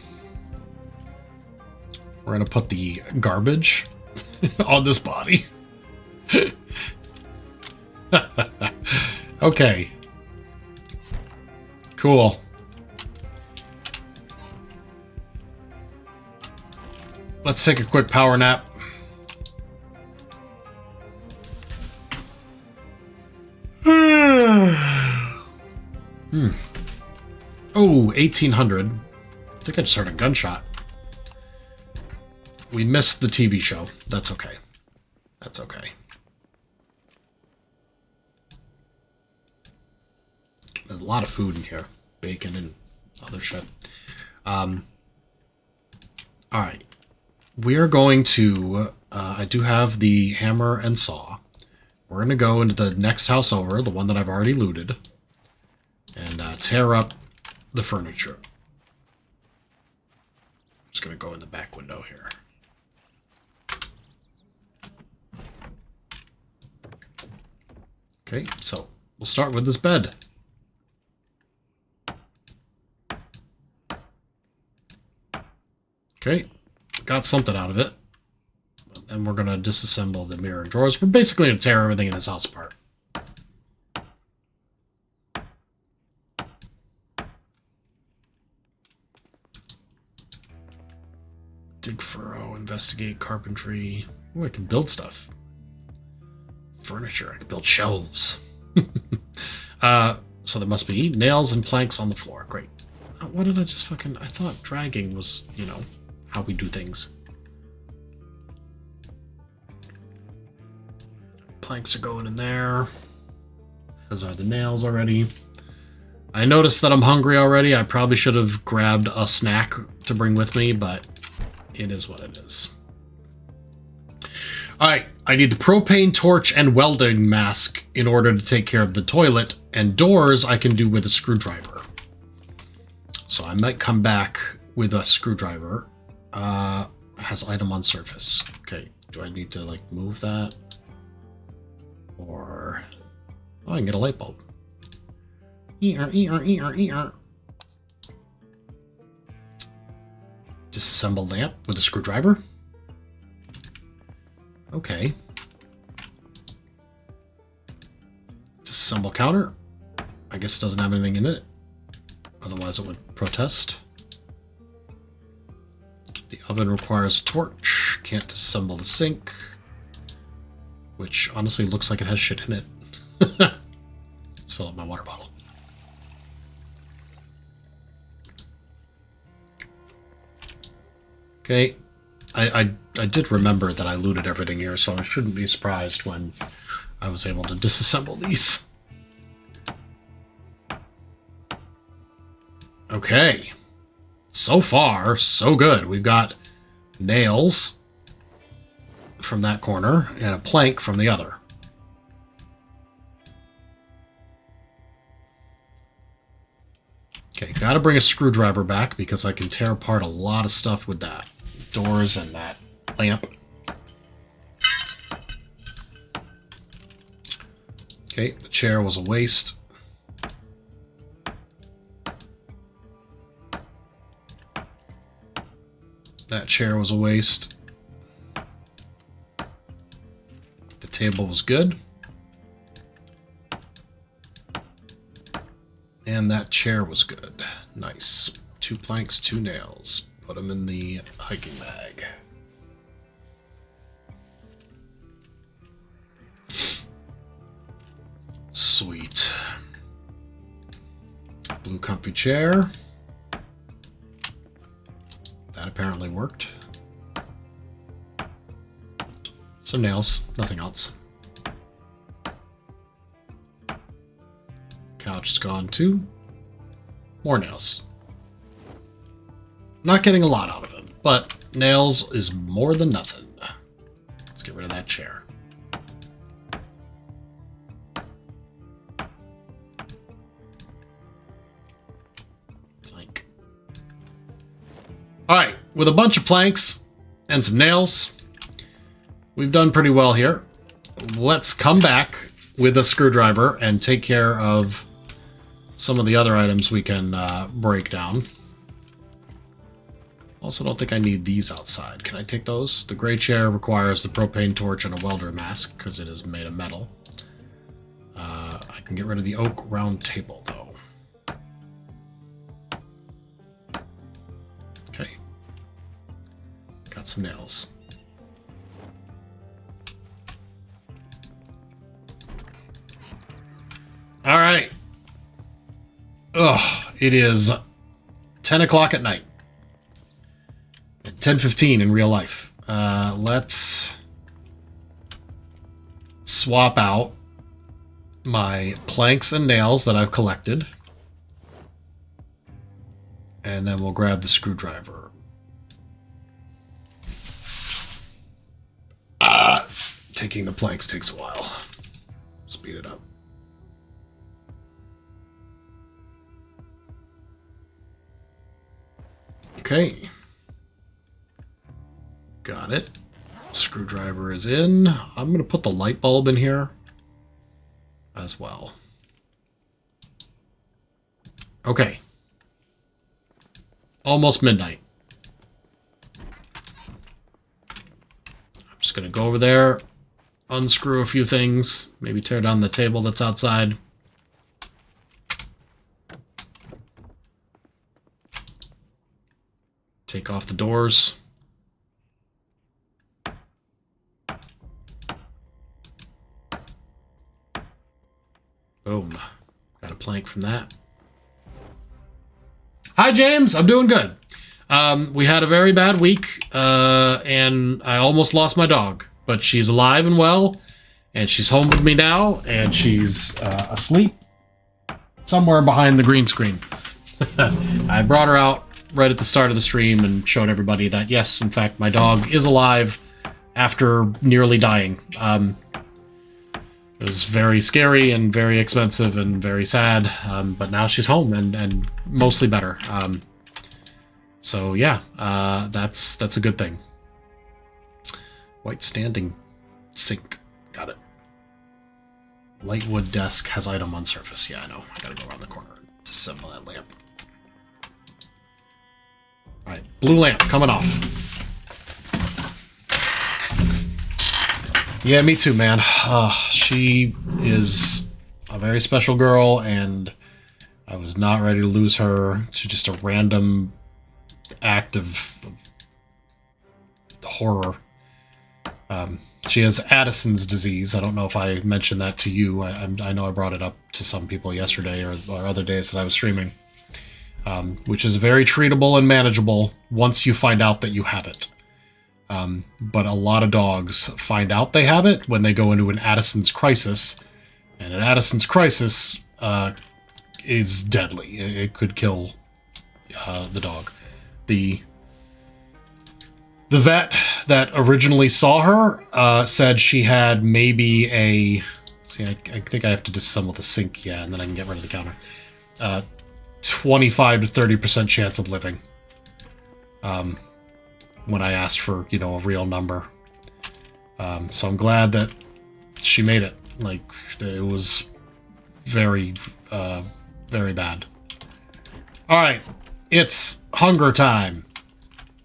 B: going to put the garbage on this body. Okay. Cool. Let's take a quick power nap. Oh, 1800. I think I just heard a gunshot. We missed the TV show. That's okay. That's okay. There's a lot of food in here. Bacon and other shit. Alright. We're going to... I do have the hammer and saw. We're going to go into the next house over, the one that I've already looted, and tear up the furniture. I'm just going to go in the back window here. Okay, so we'll start with this bed. Okay, got something out of it. And we're going to disassemble the mirror and drawers. We're basically going to tear everything in this house apart. Dig furrow, investigate carpentry. Oh, I can build stuff. Furniture. I can build shelves. So there must be nails and planks on the floor. Great. What did I just fucking... I thought dragging was, you know, how we do things. Planks are going in there. As are the nails already. I noticed that I'm hungry already. I probably should have grabbed a snack to bring with me, but it is what it is. Alright, I need the propane torch and welding mask in order to take care of the toilet, and doors I can do with a screwdriver. So I might come back with a screwdriver. Has item on surface. Okay, do I need to like move that? Or... oh, I can get a light bulb. Disassemble lamp with a screwdriver. Okay. Disassemble counter. I guess it doesn't have anything in it. Otherwise it would protest. The oven requires a torch. Can't disassemble the sink. Which honestly looks like it has shit in it. Let's fill up my water bottle. Okay. I did remember that I looted everything here, so I shouldn't be surprised when I was able to disassemble these. Okay. So far, so good. We've got nails from that corner and a plank from the other. Okay, gotta bring a screwdriver back because I can tear apart a lot of stuff with that. Doors and that lamp. Okay, the chair was a waste. That chair was a waste. The table was good. And that chair was good. Nice. 2 planks, 2 nails. Put them in the hiking bag. Sweet. Blue comfy chair. That apparently worked. Some nails, nothing else. Couch is gone too. More nails. Not getting a lot out of it, but nails is more than nothing. Let's get rid of that chair. Plank. Alright, with a bunch of planks and some nails, we've done pretty well here. Let's come back with a screwdriver and take care of some of the other items we can break down. Also, don't think I need these outside. Can I take those? The gray chair requires the propane torch and a welder mask because it is made of metal. I can get rid of the oak round table, though. Okay. Got some nails. All right. Ugh, it is 10 o'clock at night. 10:15 in real life. Let's swap out my planks and nails that I've collected. And then we'll grab the screwdriver. Taking the planks takes a while. Speed it up. Okay. Got it. Screwdriver is in. I'm going to put the light bulb in here as well. Okay. Almost midnight. I'm just going to go over there, unscrew a few things, maybe tear down the table that's outside. Take off the doors. Boom. Got a plank from that. Hi, James. I'm doing good. We had a very bad week, and I almost lost my dog. But she's alive and well, and she's home with me now, and she's asleep somewhere behind the green screen. I brought her out right at the start of the stream and showed everybody that, yes, in fact, my dog is alive after nearly dying. It was very scary and very expensive and very sad, but now she's home and mostly better. So yeah, that's a good thing. White standing sink, got it. Light wood desk has item on surface. Yeah, I know. I gotta go around the corner to disassemble that lamp. All right, blue lamp coming off. Yeah, me too, man. She is a very special girl, and I was not ready to lose her to just a random act of horror. She has Addison's disease. I don't know if I mentioned that to you. I know I brought it up to some people yesterday or other days that I was streaming, which is very treatable and manageable once you find out that you have it. But a lot of dogs find out they have it when they go into an Addison's crisis. And an Addison's crisis is deadly. It could kill the dog. The vet that originally saw her said she had maybe a... See, I think I have to disassemble the sink, yeah, and then I can get rid of the counter. 25 to 30% chance of living. When I asked for, you know, a real number. So I'm glad that she made it. Like, it was very, very bad. Alright, it's hunger time.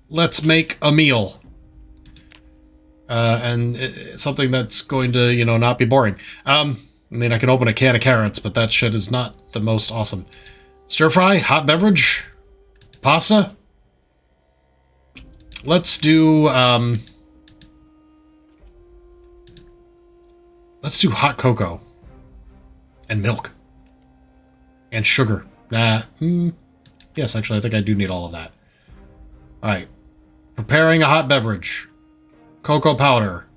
B: Let's make a meal. And something that's going to, you know, not be boring. I mean, I can open a can of carrots, but that shit is not the most awesome. Stir fry, hot beverage, pasta. Let's do hot cocoa and milk and sugar. Yes, actually, I think I do need all of that. All right, preparing a hot beverage, cocoa powder,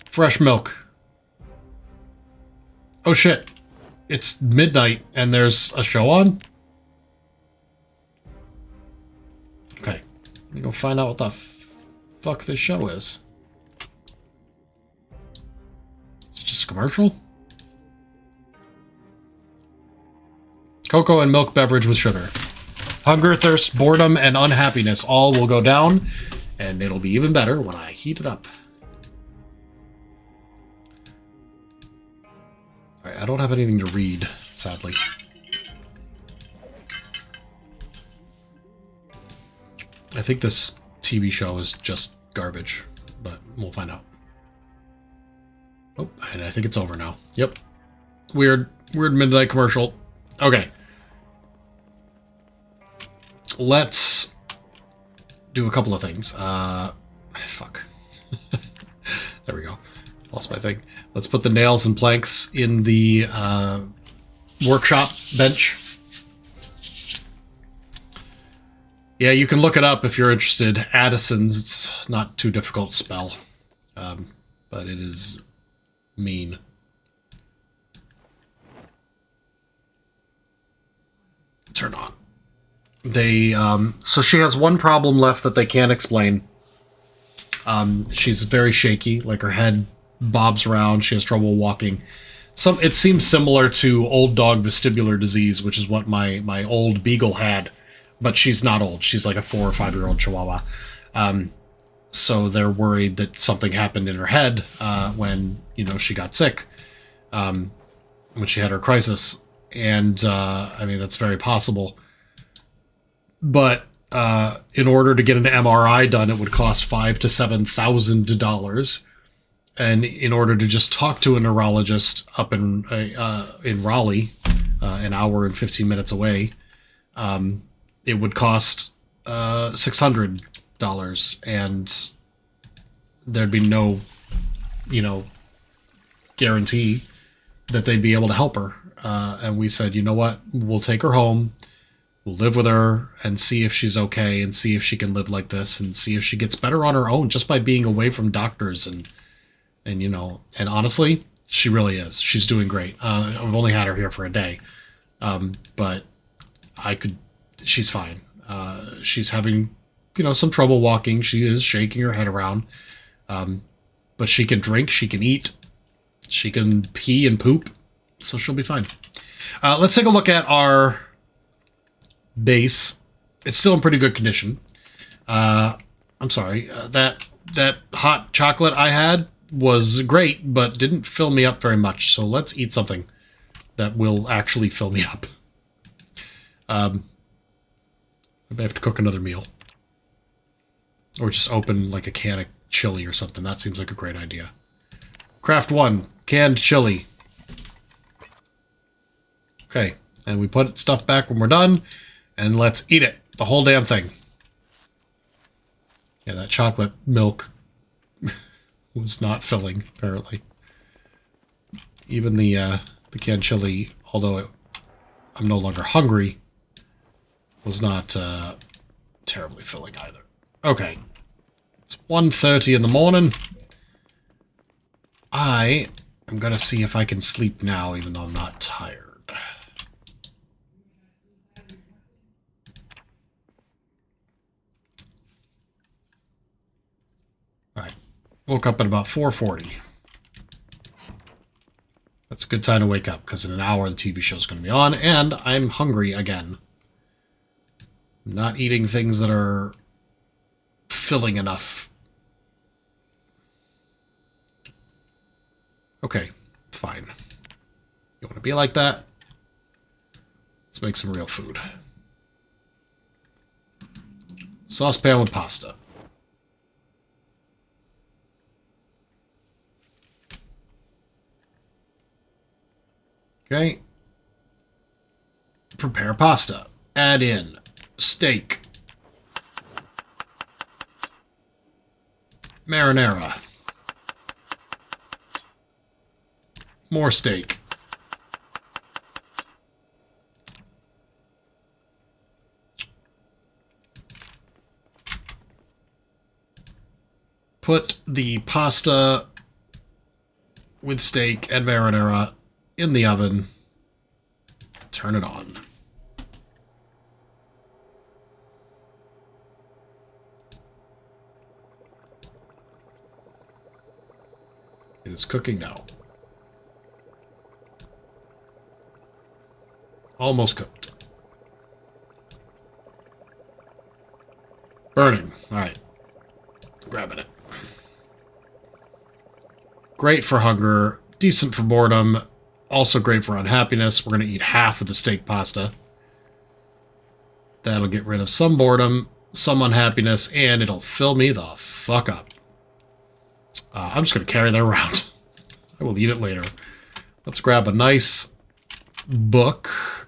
B: fresh milk. Oh shit, it's midnight and there's a show on? Okay, let me go find out what the fuck this show is. Is it just a commercial? Cocoa and milk beverage with sugar. Hunger, thirst, boredom, and unhappiness all will go down, and it'll be even better when I heat it up. Alright, I don't have anything to read, sadly. I think this TV show is just garbage, but we'll find out. Oh, and I think it's over now. Yep. Weird midnight commercial. Okay. Let's do a couple of things. Fuck. There we go. Lost my thing. Let's put the nails and planks in the workshop bench. Yeah, you can look it up if you're interested. Addison's. It's not too difficult to spell. But it is mean. Turn on. They, so she has one problem left that they can't explain. She's very shaky, like her head bobs around, she has trouble walking. It seems similar to old dog vestibular disease, which is what my old beagle had, but she's not old. She's like a 4 or 5 year old Chihuahua. So they're worried that something happened in her head, when, you know, she got sick, when she had her crisis. And, I mean, that's very possible. But in order to get an MRI done, it would cost $5,000 to $7,000, and in order to just talk to a neurologist up in Raleigh, an hour and 15 minutes away, it would cost $600, and there'd be no, you know, guarantee that they'd be able to help her. And we said, you know what, we'll take her home. We'll live with her and see if she's okay and see if she can live like this and see if she gets better on her own just by being away from doctors and you know, and honestly, she really is. She's doing great. I've only had her here for a day. But she's fine. She's having, you know, some trouble walking. She is shaking her head around. But she can drink, she can eat, she can pee and poop, so she'll be fine. Let's take a look at our base. It's still in pretty good condition. I'm sorry, that hot chocolate I had was great, but didn't fill me up very much. So let's eat something that will actually fill me up. I may have to cook another meal, or just open like a can of chili or something. That seems like a great idea. Craft 1 canned chili. Okay, and we put stuff back when we're done. And let's eat it. The whole damn thing. Yeah, that chocolate milk was not filling, apparently. Even the canned chili, although I'm no longer hungry, was not terribly filling either. Okay. It's 1:30 in the morning. I am going to see if I can sleep now, even though I'm not tired. Alright. Woke up at about 4:40. That's a good time to wake up, because in an hour the TV show's going to be on, and I'm hungry again. I'm not eating things that are filling enough. Okay, fine. You want to be like that? Let's make some real food. Saucepan with pasta. Okay. Prepare pasta. Add in steak. Marinara. More steak. Put the pasta with steak and marinara in the oven. Turn it on. It is cooking now. Almost cooked. Burning. Alright. Grabbing it. Great for hunger. Decent for boredom. Also great for unhappiness. We're going to eat half of the steak pasta. That'll get rid of some boredom, some unhappiness, and it'll fill me the fuck up. I'm just going to carry that around. I will eat it later. Let's grab a nice book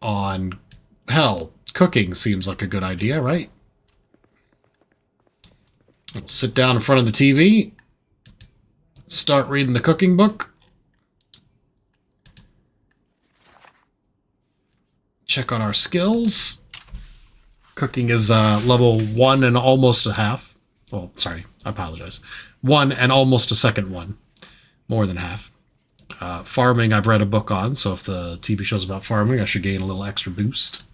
B: on... Hell, cooking seems like a good idea, right? We'll sit down in front of the TV. Start reading the cooking book. Check on our skills. Cooking is level 1 and almost a half. Oh, sorry. I apologize. 1 and almost a second 1. More than half. Farming I've read a book on, so if the TV show's about farming, I should gain a little extra boost.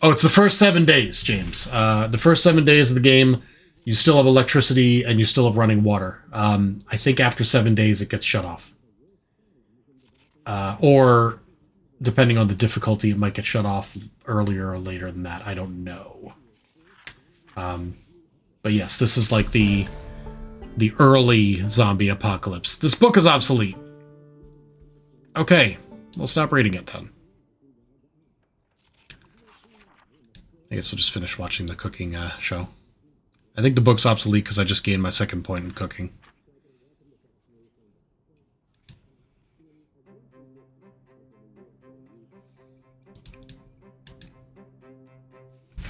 B: Oh, it's the first 7 days, James. The first 7 days of the game, you still have electricity and you still have running water. I think after 7 days it gets shut off. Or, depending on the difficulty, it might get shut off earlier or later than that. I don't know. But yes, this is like the early zombie apocalypse. This book is obsolete. Okay, we'll stop reading it then. I guess we'll just finish watching the cooking show. I think the book's obsolete because I just gained my second point in cooking.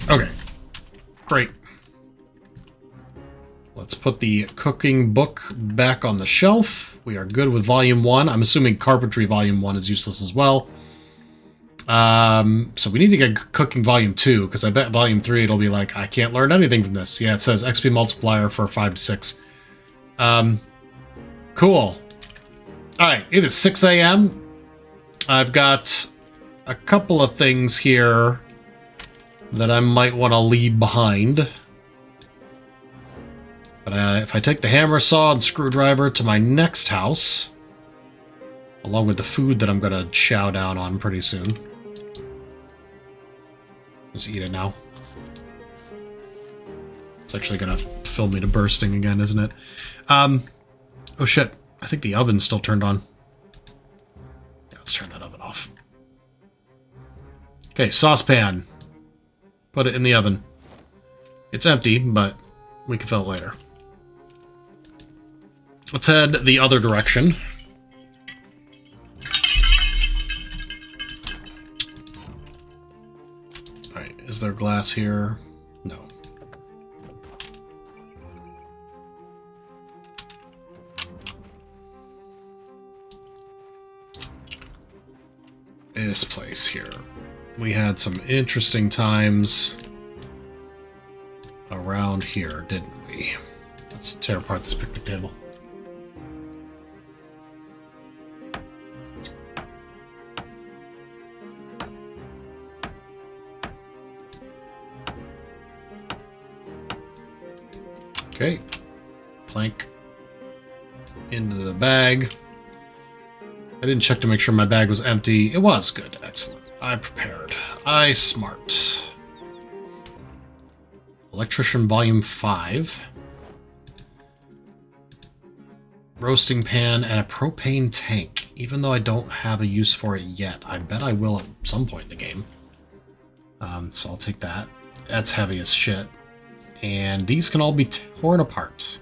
B: Okay. Great. Let's put the cooking book back on the shelf. We are good with Volume 1. I'm assuming Carpentry Volume 1 is useless as well. So we need to get Cooking Volume 2, because I bet Volume 3 it'll be like, I can't learn anything from this. Yeah, it says XP multiplier for 5 to 6. Cool. Alright, it is 6 a.m. I've got a couple of things here that I might want to leave behind. But if I take the hammer saw and screwdriver to my next house, along with the food that I'm going to chow down on pretty soon. Just eat it now. It's actually going to fill me to bursting again, isn't it? Oh shit, I think the oven's still turned on. Yeah, let's turn that oven off. Okay, saucepan. Put it in the oven. It's empty, but we can fill it later. Let's head the other direction. Alright, is there glass here? No. This place here. We had some interesting times around here, didn't we? Let's tear apart this picnic table. Okay, plank into the bag. I didn't check to make sure my bag was empty. It was good, excellent. I prepared. I smart. Electrician Volume 5. Roasting pan and a propane tank. Even though I don't have a use for it yet, I bet I will at some point in the game. So I'll take that. That's heavy as shit. And these can all be torn apart.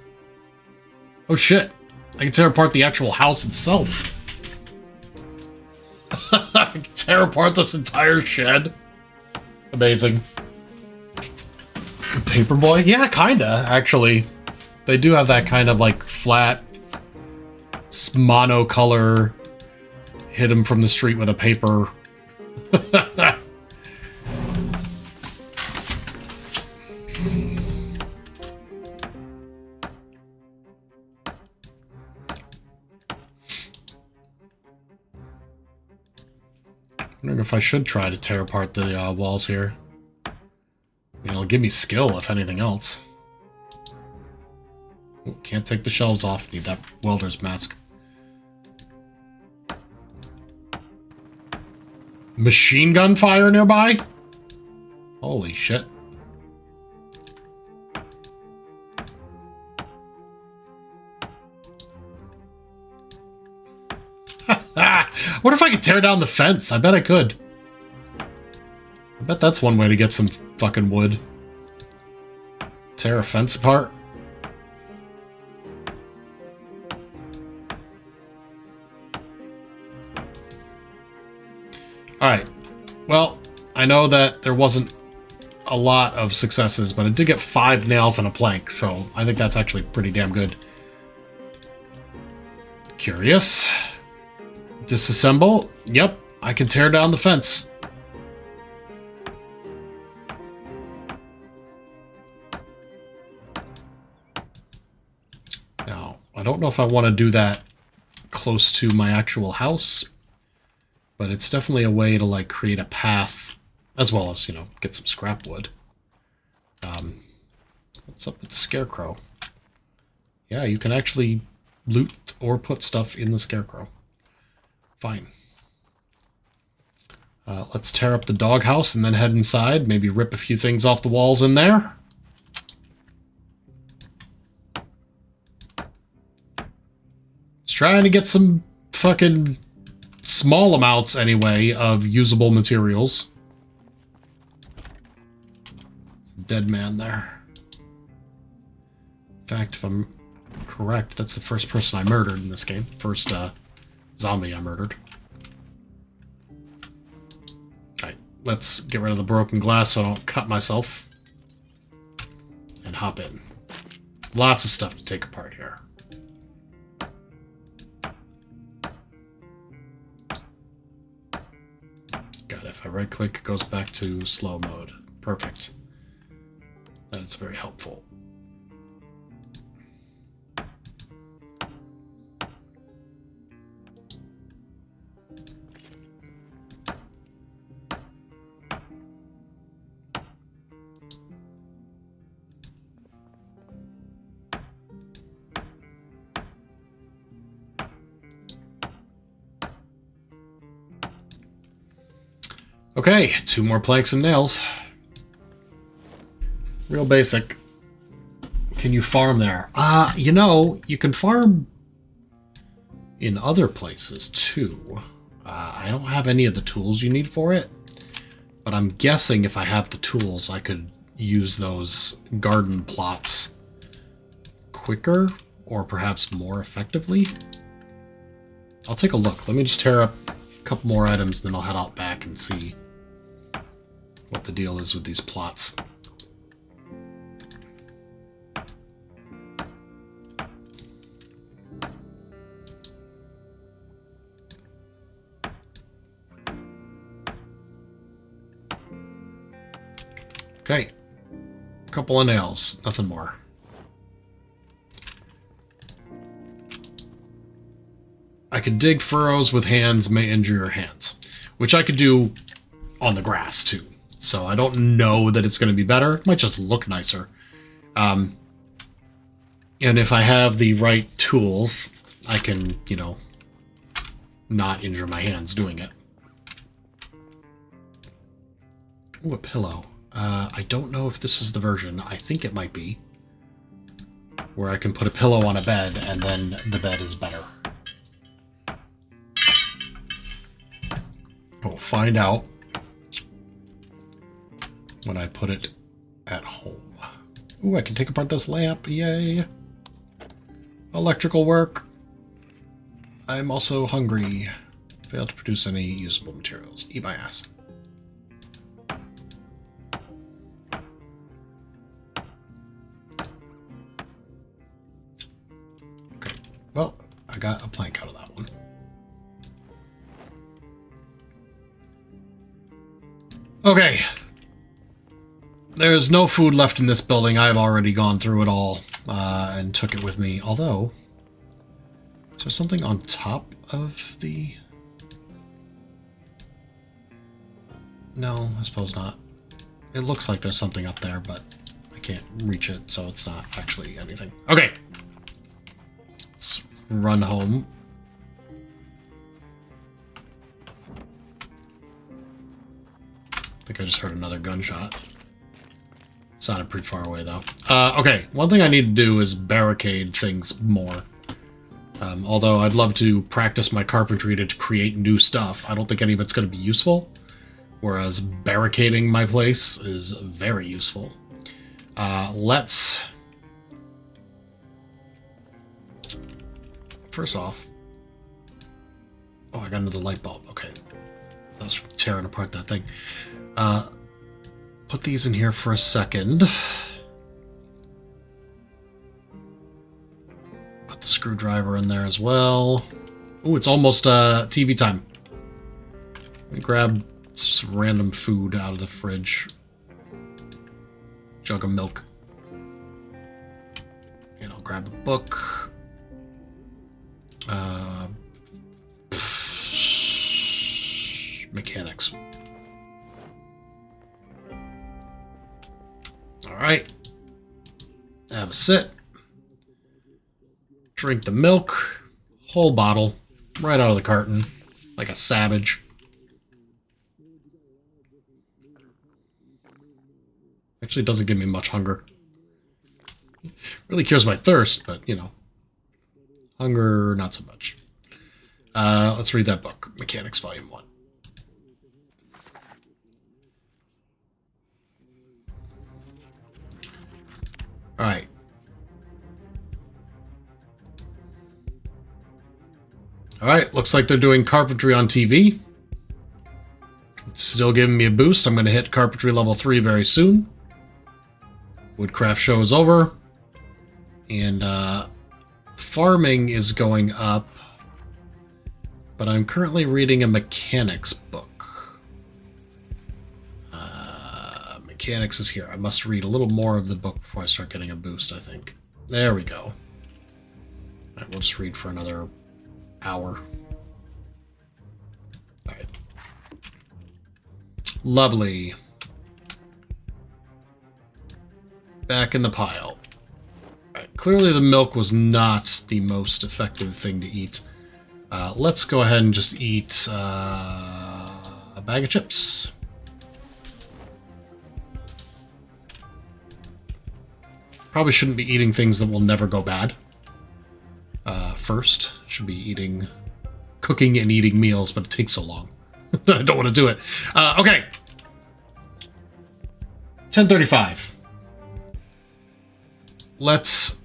B: Oh shit! I can tear apart the actual house itself. I can tear apart this entire shed. Amazing. Paperboy? Yeah, kinda, actually. They do have that kind of like flat monocolor hit him from the street with a paper. Wondering if I should try to tear apart the walls here. It'll give me skill, if anything else. Ooh, can't take the shelves off. Need that welder's mask. Machine gun fire nearby? Holy shit. What if I could tear down the fence? I bet I could. I bet that's one way to get some fucking wood. Tear a fence apart. Alright. Well, I know that there wasn't a lot of successes, but I did get 5 nails on a plank, so I think that's actually pretty damn good. Curious. Disassemble. Yep, I can tear down the fence. Now, I don't know if I want to do that close to my actual house, but it's definitely a way to like create a path, as well as, you know, get some scrap wood. What's up with the scarecrow? Yeah, you can actually loot or put stuff in the scarecrow. Fine. Let's tear up the doghouse and then head inside. Maybe rip a few things off the walls in there. Just trying to get some fucking small amounts, anyway, of usable materials. Dead man there. In fact, if I'm correct, that's the first person I murdered in this game. First, zombie I murdered. Alright, let's get rid of the broken glass so I don't cut myself. And hop in. Lots of stuff to take apart here. God, if I right click, it goes back to slow mode. Perfect. That is very helpful. Okay, 2 more planks and nails. Real basic. Can you farm there? You know, you can farm in other places too. I don't have any of the tools you need for it, but I'm guessing if I have the tools, I could use those garden plots quicker or perhaps more effectively. I'll take a look. Let me just tear up a couple more items, then I'll head out back and see what the deal is with these plots. Okay. Couple of nails. Nothing more. I could dig furrows with hands, may injure your hands. Which I could do on the grass, too. So I don't know that it's going to be better. It might just look nicer. And if I have the right tools, I can, you know, not injure my hands doing it. Ooh, a pillow. I don't know if this is the version. I think it might be. Where I can put a pillow on a bed, and then the bed is better. We'll find out when I put it at home. Ooh, I can take apart this lamp. Yay. Electrical work. I'm also hungry. Failed to produce any usable materials. Eat my ass. Okay. Well, I got a plank out of that one. Okay. There's no food left in this building. I've already gone through it all and took it with me. Although, is there something on top of the... No, I suppose not. It looks like there's something up there, but I can't reach it, so it's not actually anything. Okay. Let's run home. I think I just heard another gunshot. Sounded pretty far away, though. Okay, one thing I need to do is barricade things more. Although I'd love to practice my carpentry to create new stuff. I don't think any of it's going to be useful. Whereas barricading my place is very useful. Let's... First off... Oh, I got another light bulb. Okay. That's tearing apart that thing. Put these in here for a second. Put the screwdriver in there as well. Ooh, it's almost TV time. Let me grab some random food out of the fridge. Jug of milk. And I'll grab a book. Mechanics. Alright. Have a sit. Drink the milk. Whole bottle. Right out of the carton. Like a savage. Actually, it doesn't give me much hunger. Really cures my thirst, but, you know. Hunger, not so much. Let's read that book. Mechanics, Volume 1. Alright. Alright, looks like they're doing carpentry on TV. It's still giving me a boost. I'm going to hit carpentry level 3 very soon. Woodcraft show is over. And farming is going up. But I'm currently reading a mechanics book. Mechanics is here. I must read a little more of the book before I start getting a boost, I think. There we go. Alright, we'll just read for another hour. Alright. Lovely. Back in the pile. Alright, clearly the milk was not the most effective thing to eat. Let's go ahead and just eat a bag of chips. Probably shouldn't be eating things that will never go bad. First, should be eating, cooking and eating meals, but it takes so long that I don't want to do it. Okay. 10:35. Let's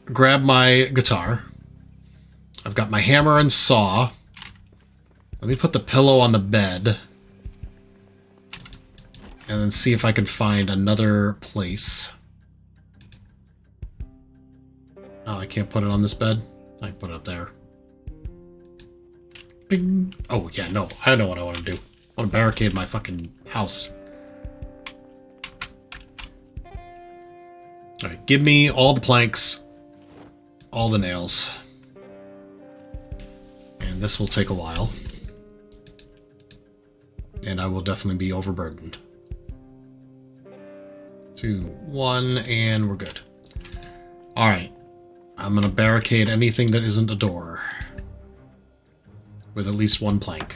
B: grab my guitar. I've got my hammer and saw. Let me put the pillow on the bed. And then see if I can find another place. Oh, I can't put it on this bed? I can put it up there. Bing. Oh, yeah, no. I know what I want to do. I want to barricade my fucking house. Alright, give me all the planks, all the nails. And this will take a while. And I will definitely be overburdened. 2, 1, and we're good. Alright. I'm gonna barricade anything that isn't a door. With at least one plank.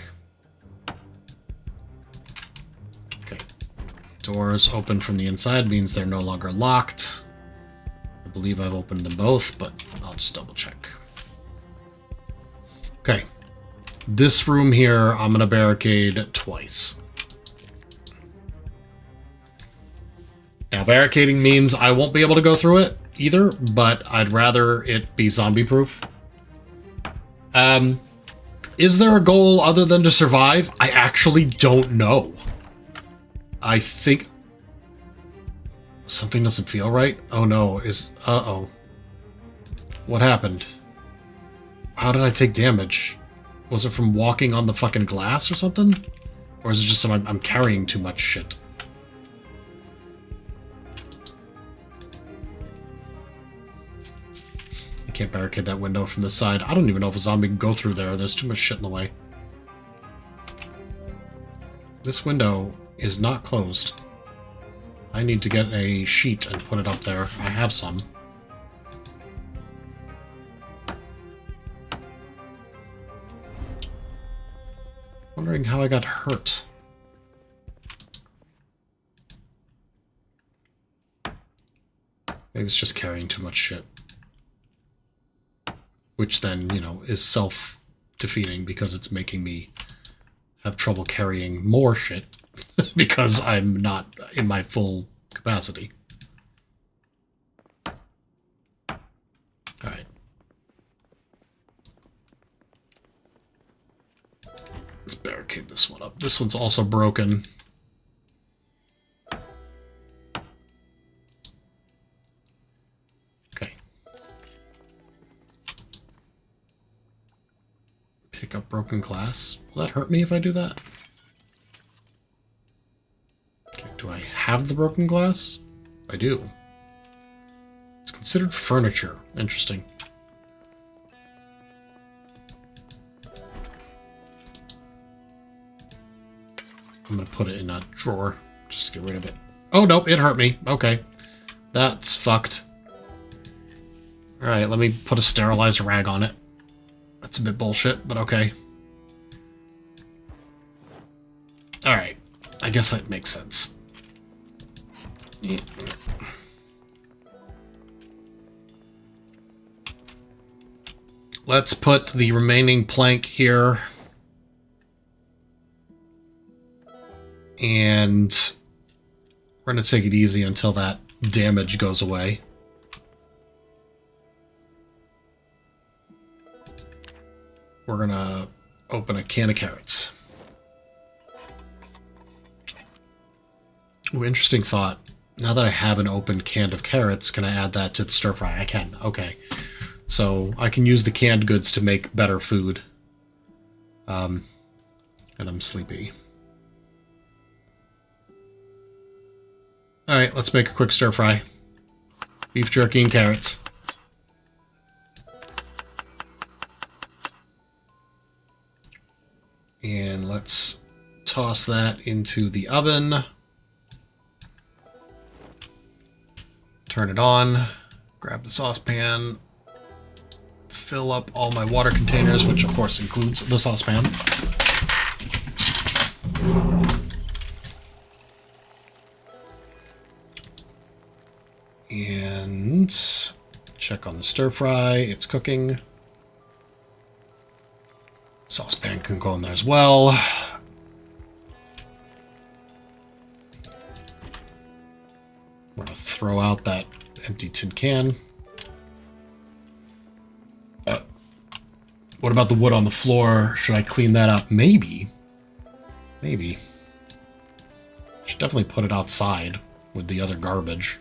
B: Okay. Doors open from the inside means they're no longer locked. I believe I've opened them both, but I'll just double check. Okay. This room here, I'm gonna barricade twice. Now, barricading means I won't be able to go through it either, but I'd rather it be zombie-proof. Is there a goal other than to survive? I actually don't know. I think... Something doesn't feel right? Oh no, uh-oh. What happened? How did I take damage? Was it from walking on the fucking glass or something? Or is it just I'm carrying too much shit? I can't barricade that window from the side. I don't even know if a zombie can go through there. There's too much shit in the way. This window is not closed. I need to get a sheet and put it up there. I have some. Wondering how I got hurt. Maybe it's just carrying too much shit. Which then, you know, is self-defeating because it's making me have trouble carrying more shit because I'm not in my full capacity. Alright. Let's barricade this one up. This one's also broken. Okay. Pick up broken glass. Will that hurt me if I do that? Okay, do I have the broken glass? I do. It's considered furniture. Interesting. I'm gonna put it in a drawer just to get rid of it. Oh, nope, it hurt me. Okay. That's fucked. Alright, let me put a sterilized rag on it. That's a bit bullshit, but okay. Alright. I guess that makes sense. Yeah. Let's put the remaining plank here. And we're going to take it easy until that damage goes away. We're going to open a can of carrots. Ooh, interesting thought. Now that I have an open can of carrots, can I add that to the stir fry? I can. Okay. So I can use the canned goods to make better food. And I'm sleepy. Alright, let's make a quick stir fry. Beef jerky and carrots. And let's toss that into the oven. Turn it on. Grab the saucepan. Fill up all my water containers, which of course includes the saucepan. And check on the stir fry. It's cooking. Saucepan can go in there as well. We're going to throw out that empty tin can. What about the wood on the floor? Should I clean that up? Maybe. Maybe. Should definitely put it outside with the other garbage.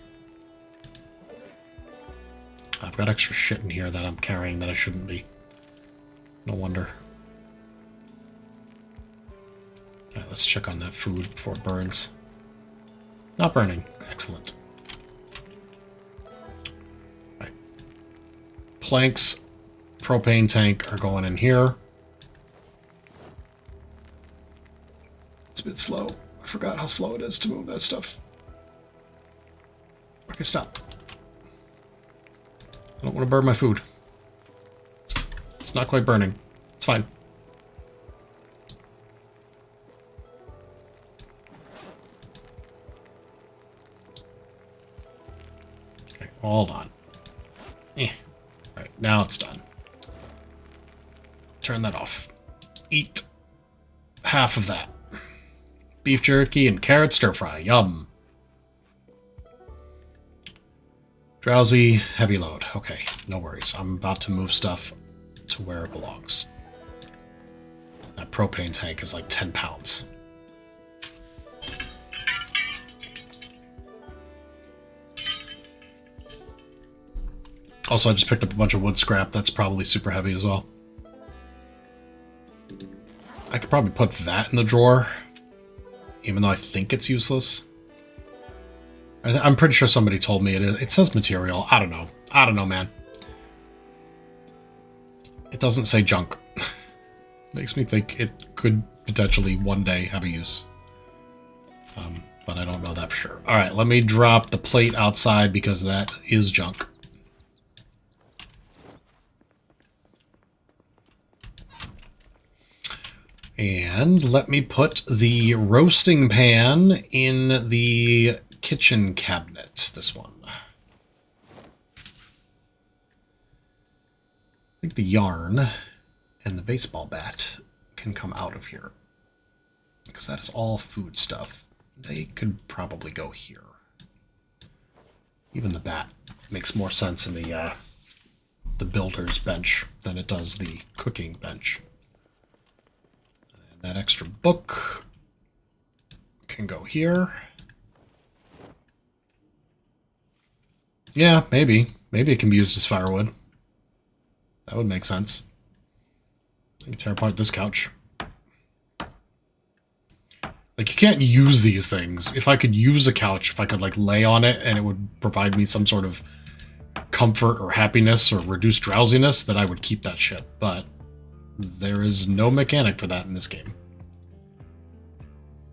B: I've got extra shit in here that I'm carrying that I shouldn't be. No wonder. Alright, let's check on that food before it burns. Not burning. Excellent. Planks, propane tank are going in here. It's a bit slow. I forgot how slow it is to move that stuff. Okay, stop. I don't want to burn my food. It's not quite burning. It's fine. Okay, hold on. Right, now it's done. Turn that off. Eat half of that. Beef jerky and carrot stir fry. Yum. Drowsy, heavy load. Okay, no worries. I'm about to move stuff to where it belongs. That propane tank is like 10 pounds. Also, I just picked up a bunch of wood scrap. That's probably super heavy as well. I could probably put that in the drawer, even though I think it's useless. I'm pretty sure somebody told me it is. It says material. I don't know. I don't know, man. It doesn't say junk. Makes me think it could potentially one day have a use. But I don't know that for sure. All right, let me drop the plate outside because that is junk. And let me put the roasting pan in the kitchen cabinet, this one. I think the yarn and the baseball bat can come out of here, because that is all food stuff. They could probably go here. Even the bat makes more sense in the builder's bench than it does the cooking bench. And that extra book can go here. Yeah, maybe. Maybe it can be used as firewood. That would make sense. I can tear apart this couch. Like, you can't use these things. If I could use a couch, if I could, like, lay on it and it would provide me some sort of comfort or happiness or reduced drowsiness, then I would keep that shit. But there is no mechanic for that in this game.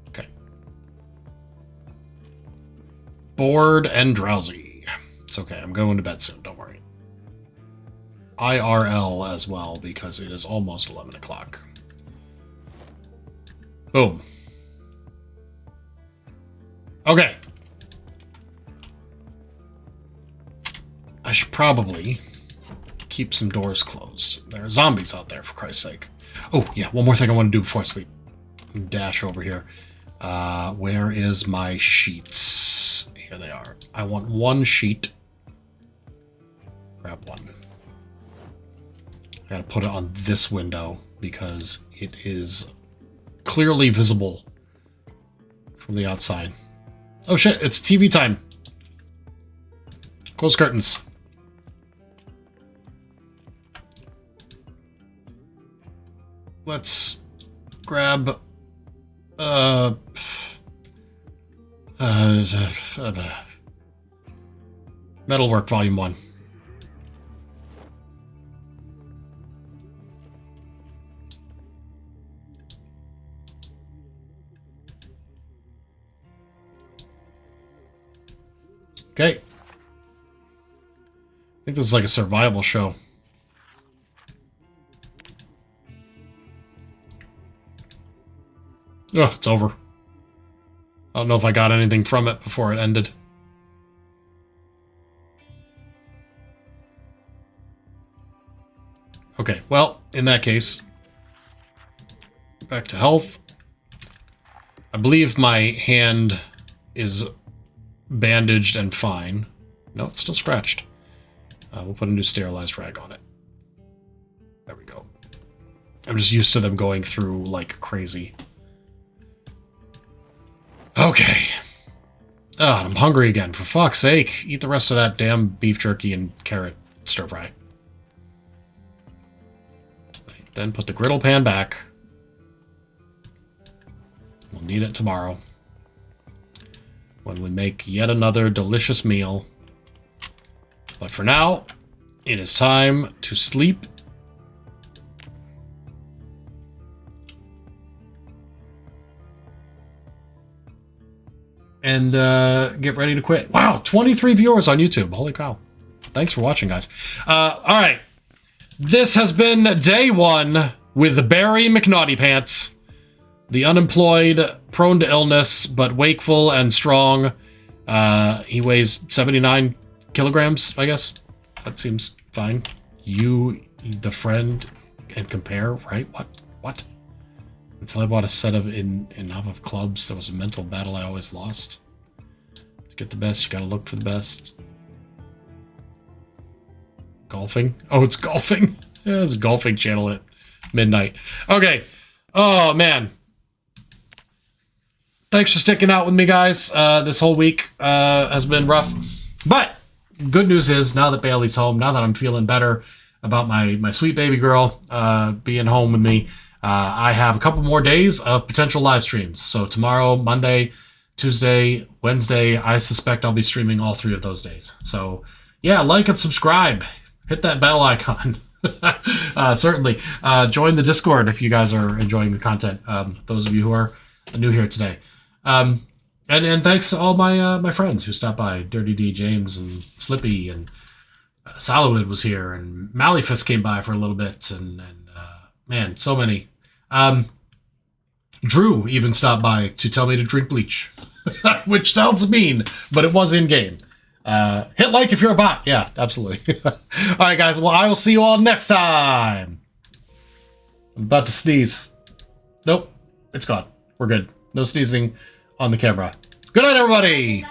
B: Okay. Bored and drowsy. It's okay. I'm going to bed soon. Don't worry. IRL as well, because it is almost 11 o'clock. Boom. Okay. I should probably keep some doors closed. There are zombies out there, for Christ's sake. Oh, yeah, one more thing I want to do before I sleep. Dash over here. Where is my sheets? Here they are. I want one sheet. Grab one. I gotta put it on this window because it is clearly visible from the outside. Oh shit, it's TV time. Close curtains. Let's grab Metalwork Volume 1. Okay. I think this is like a survival show. Oh, it's over. I don't know if I got anything from it before it ended. Okay, well, in that case, back to health. I believe my hand is bandaged and fine. No, it's still scratched. We'll put a new sterilized rag on it. There we go. I'm just used to them going through like crazy. Okay. Ah, I'm hungry again. For fuck's sake. Eat the rest of that damn beef jerky and carrot stir fry. Then put the griddle pan back. We'll need it tomorrow, when we make yet another delicious meal. But for now, It is time to sleep. And get ready to quit. Wow, 23 viewers on YouTube. Holy cow. Thanks for watching, guys. All right. This has been day 1 with Barry McNaughty Pants. The unemployed, prone to illness, but wakeful and strong. He weighs 79 kilograms, I guess. That seems fine. You, the friend, and compare, right? What? Until I bought a set of enough of clubs, there was a mental battle I always lost. To get the best, you gotta look for the best. Golfing? Oh, it's golfing. Yeah, it's a golfing channel at midnight. Okay. Oh, man. Thanks for sticking out with me, guys. This whole week has been rough. But good news is, now that Bailey's home, now that I'm feeling better about my sweet baby girl being home with me, I have a couple more days of potential live streams. So tomorrow, Monday, Tuesday, Wednesday, I suspect I'll be streaming all 3 of those days. So yeah, like and subscribe. Hit that bell icon. Certainly. Join the Discord if you guys are enjoying the content. Those of you who are new here today. And thanks to all my friends who stopped by. Dirty D James and Slippy and Solowid was here, and Malifus came by for a little bit, and man, so many. Drew even stopped by to tell me to drink bleach, which sounds mean, but it was in game. Hit like if you're a bot. Yeah, absolutely. All right, guys. Well, I will see you all next time. I'm about to sneeze. Nope, it's gone. We're good. No sneezing on the camera. Good night, everybody.